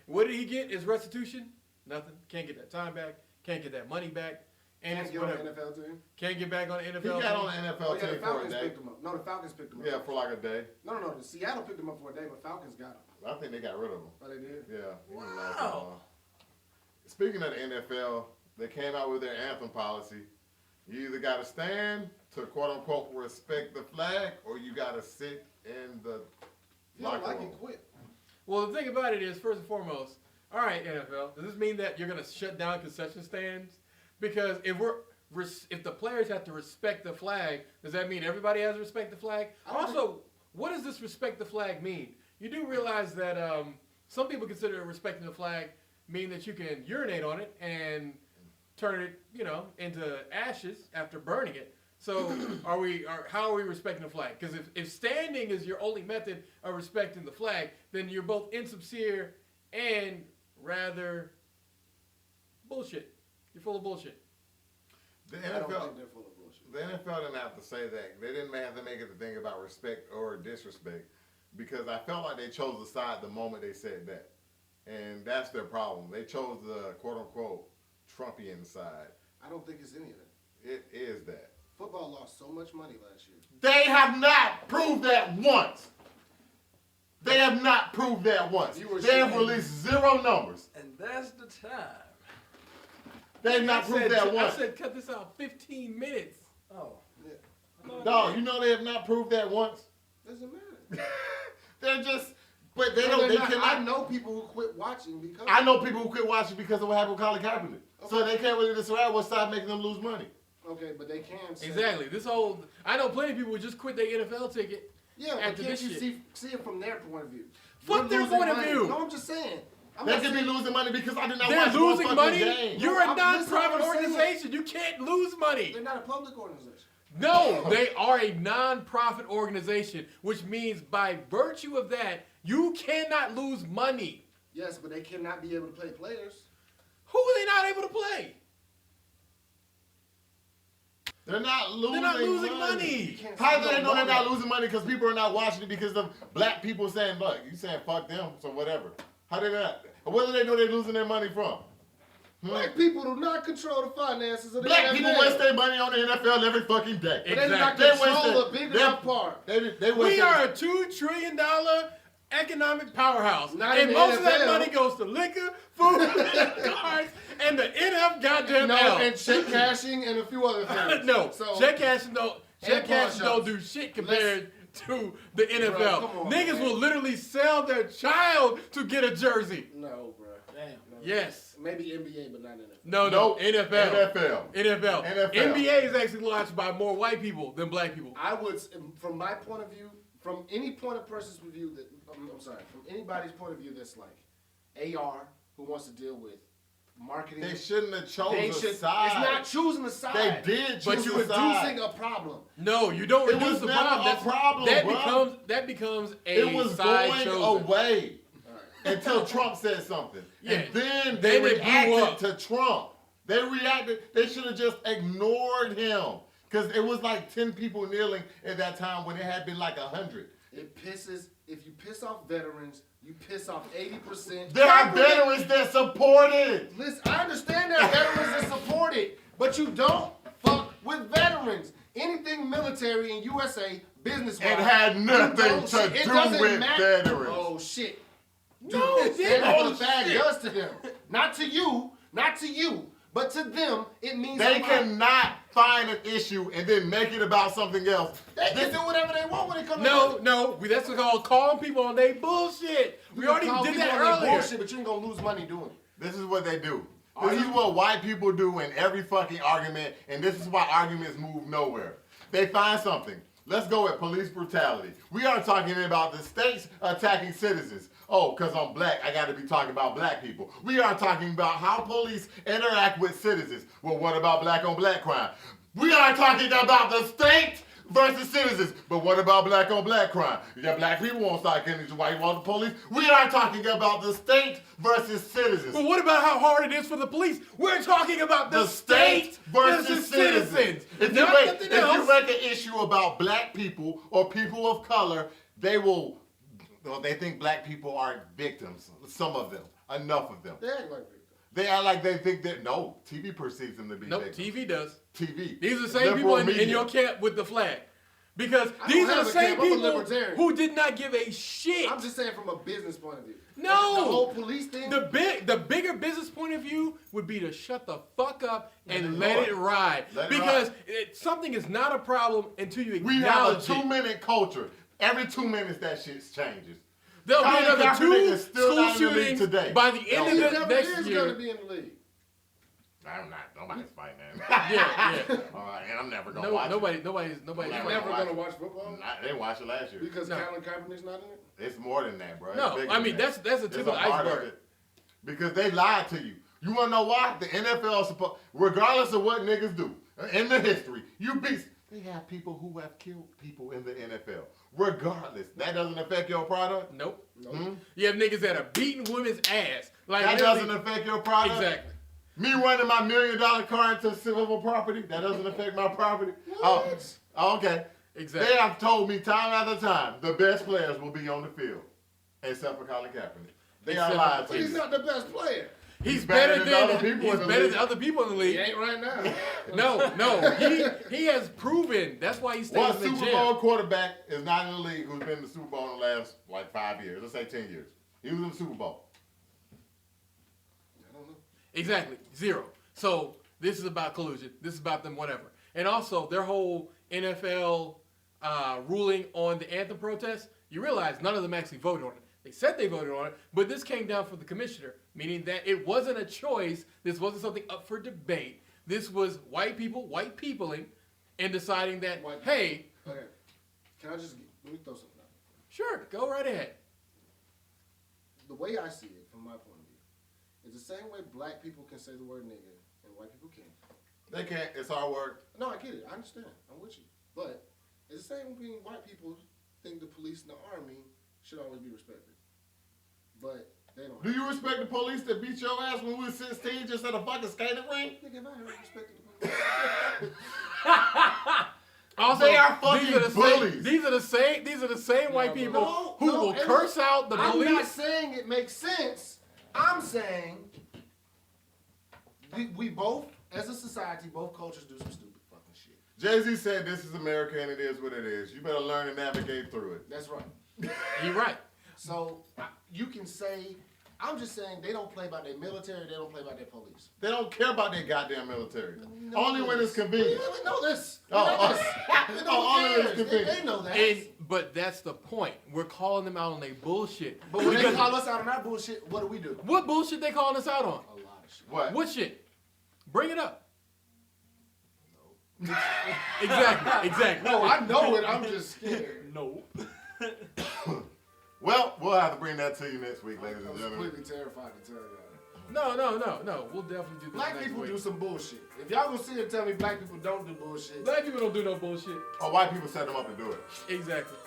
What did he get as restitution? Nothing. Can't get that time back. Can't get that money back. And Can't it's get on whatever. the NFL team? Can't get back on the NFL He got team. on the NFL Oh, yeah, team the for a Falcons day. picked him up. No, the Falcons picked him up. Yeah, for like a day. No. The Seattle picked him up for a day, but Falcons got him. I think they got rid of him. Oh, they did? Yeah. he didn't last Wow. long. Speaking of the NFL, they came out with their anthem policy. You either got to stand to quote unquote respect the flag, or you got to sit in the If you don't locker like room. it, quit. Well, the thing about it is, first and foremost, all right, NFL, does this mean that you're going to shut down concession stands? Because if the players have to respect the flag, does that mean everybody has to respect the flag? Also, what does this respect the flag mean? You do realize that some people consider respecting the flag mean that you can urinate on it and turn it, into ashes after burning it. So how are we respecting the flag? Because if standing is your only method of respecting the flag, then you're both insincere and rather bullshit. You're full of bullshit. The I don't NFL, think they're full of bullshit. the NFL didn't have to say that. They didn't have to make it the thing about respect or disrespect, because I felt like they chose the side the moment they said that, and that's their problem. They chose the quote unquote Trumpian side. I don't think it's any of that. It is that. Football lost so much money last year. They have not proved that once. They have not proved that once. They have released zero numbers. And that's the time. They have not proved that once. I said cut this out 15 minutes. Oh. Yeah. Dog, you know they have not proved that once. Doesn't matter. They're just, but they No, don't. They they're not. cannot. I know people who quit watching because. I know people who quit watching because of what happened with Colin Kaepernick. So they can't really decide what side making them lose money. Okay, but they can. Say, Exactly. I know plenty of people who just quit their NFL ticket. Yeah, but After can't this you shit. see it from their point of view? Fuck We're their losing point of money. view. No, I'm just saying. I'm They not could be saying- losing money because I did not They're watch losing the money. game. You're a No, listen to what non-profit I'm saying. organization. You can't lose money. They're not a public organization. No, they are a non-profit organization, which means by virtue of that, you cannot lose money. Yes, but they cannot be able to play players. Who are they not able to play? They're not losing, They're not losing money. Can't How say do they no know they're not money. losing money? Because people are not watching it because of black people saying, look, you saying fuck them, so whatever. How they not? Where do they know they're losing their money from? Black people do not control the finances of the Black NFL. people waste their money on the NFL every fucking day. But they do not Exactly. They waste control their- a big they- enough part. They waste We their- are a $2 trillion economic powerhouse. Not and in the most of that NFL. money goes to liquor, food, cars, and the NF goddamn No, L. and check cashing and a few other things. No, So, check cashing don't pawn do shit compared to the NFL. come on, Niggas man. will literally sell their child to get a jersey. No, bro. Damn. No. Yes. Maybe NBA, but not NFL. No, NFL. NFL. NBA is actually launched by more white people than black people. I would, from my point of view, from any point of person's view that I'm sorry, from anybody's point of view that's like AR who wants to deal with marketing. They shouldn't have chosen a side. It's not choosing a side. They did choose but you're a side. reducing a problem. No, you don't It reduce was the never problem. a problem, that becomes a It was side going chosen. away until Trump said something. Yeah. And then Then they it blew reacted up. to Trump. They reacted. They should have just ignored him. Because it was like 10 people kneeling at that time when it had been like 100. It pisses, if you piss off veterans, you piss off 80%. There are veterans that support it. Listen, I understand there are veterans that support it, but you don't fuck with veterans. Anything military in USA, business-wise, It had nothing to it do doesn't with matter. veterans. Oh, shit. No, it That's didn't. what Oh, the flag shit. does to them. Not to you, but to them, it means They a lot. cannot find an issue and then make it about something else. They can do whatever they want when it comes to No, that's called calling people on their bullshit. We already did that earlier. Bullshit, but you ain't gonna lose money doing it. This is what they do. This is what white people do in every fucking argument, and this is why arguments move nowhere. They find something. Let's go with police brutality. We are talking about the states attacking citizens. Oh, because I'm black, I got to be talking about black people. We are talking about how police interact with citizens. Well, what about black on black crime? We are talking about the state versus citizens. But what about black on black crime? Yeah, black people won't start killing these white water police. We are talking about the state versus citizens. But what about how hard it is for the police? We're talking about the state versus citizens. If Not you nothing make else. an issue about black people or people of color, they think black people are victims. Some of them. Enough of them. They act like victims. They act like they think that, no, TV perceives them to be Nope, victims. TV does. TV. These are the same people in your camp with the flag. Because I these don't are have the a same camp. I'm a people libertarian. who did not give a shit. I'm just saying from a business point of view. No. The whole police thing. The bigger business point of view would be to shut the fuck up and let ride. it ride. Let it Because ride. something is not a problem until you We have a acknowledge it. 2-minute culture. Every 2 minutes that shit changes. There'll be Colin another Kaepernick 2 is still school not in the league shootings today. by the end No. of He the never next is going to year. be in the league. I'm not. Nobody's fighting that. Yeah. All right, and I'm never going to No, watch nobody's. You're Never never watch going to it. watch football? I didn't watch it last year. Because No. Colin Kaepernick's not in it? It's more than that, bro. It's No, bigger I than mean that. that's a It's tip of the part of iceberg. it. Because they lied to you. You want to know why? The NFL is supposed, regardless of what niggas do in the history, they have people who have killed people in the NFL. Regardless, that doesn't affect your product. Nope. Hmm? You have niggas that are beating women's ass. Like That literally- doesn't affect your product. Exactly. Me running my $1 million car into civil property, that doesn't affect my property. Oh, okay. Exactly. They have told me time after time the best players will be on the field, except for Colin Kaepernick. They are Except lying But to he's you. not the best player. He's better than other people he's in the better league. than other people in the He league. ain't right now. No. He has proven. That's why he stays One in the Super gym. Bowl quarterback is not in the league who's been in the Super Bowl in the last like 5 years. Let's say 10 years. He was in the Super Bowl. I don't know. Exactly. 0. So this is about collusion. This is about them whatever. And also their whole NFL ruling on the anthem protest. You realize none of them actually voted on it. They said they voted on it, but this came down from the commissioner, meaning that it wasn't a choice. This wasn't something up for debate. This was white peopling, and deciding that, White- hey, Okay. Can I just let me throw something out? sure, go right ahead. The way I see it, from my point of view, is the same way black people can say the word nigga and white people can't. They can't. It's our word. No, I get it. I understand. I'm with you. But it's the same thing white people think the police and the army should always be respected. But they don't. Do you respect the police that beat your ass when we were 16 just at a fucking skating rink? Nigga, if I ever respected the police. Also, They are fucking bullies. These are the same white people No, who no, will and curse out the I'm police. not saying it makes sense. I'm saying we both, as a society, both cultures do some stupid fucking shit. Jay-Z said this is America and it is what it is. You better learn to navigate through it. That's right. You're right. So you can say I'm just saying they don't play by their military. They don't play by their police. They don't care about their goddamn military. No, Only when it's convenient. We know this. Oh, We know oh. this. Only when it's convenient. They know that. But that's the point. We're calling them out on their bullshit. But when they Because call us out on our bullshit, what do? what bullshit they calling us out on? A lot of shit. What? What shit? Bring it up. Exactly. No, I know it. I'm just scared. No. Well, we'll have to bring that to you next week, ladies I'm and gentlemen. completely terrified to tell y'all. No. We'll definitely do this Black next people week. do some bullshit. If y'all gonna sit and tell me black people don't do bullshit, Black people don't do no bullshit. Or white people set them up to do it. Exactly.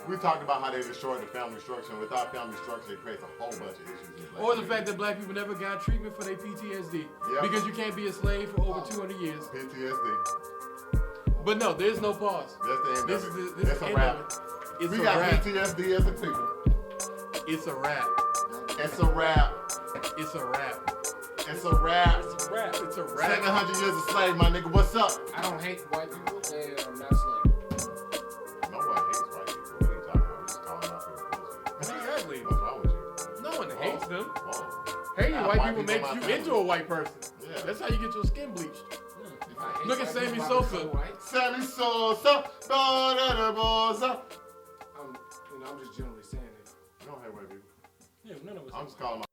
We talked about how they destroyed the family structure, and without family structure, it creates a whole bunch of issues. in black Or the community. fact that black people never got treatment for their PTSD. Yep. Because you can't be a slave for over 200 years. PTSD. But no, there's no pause. That's the end This of is it. the, this It's is the a end wrap. of it. It's We a got wrap. PTSD as a people. It's a wrap. It's a wrap. It's a wrap. It's a wrap. It's a wrap. It's a wrap. 700 years of slave, my nigga. What's up? I don't hate white people and I'm not a slave. No one hates white people. What are you talking about? We just calling out for the bullshit. Exactly. What's wrong with you? No one hates them. Whoa. Hating Nah, white white people people makes my you family. into a white person. Yeah. That's how you get your skin bleached. If I hate Look at white Sammy people, I Sosa. become white. Sammy Sosa. Da-da-da-bosa. I'm just generally saying it. You don't hate white people. Yeah, none of us. I'm just calling my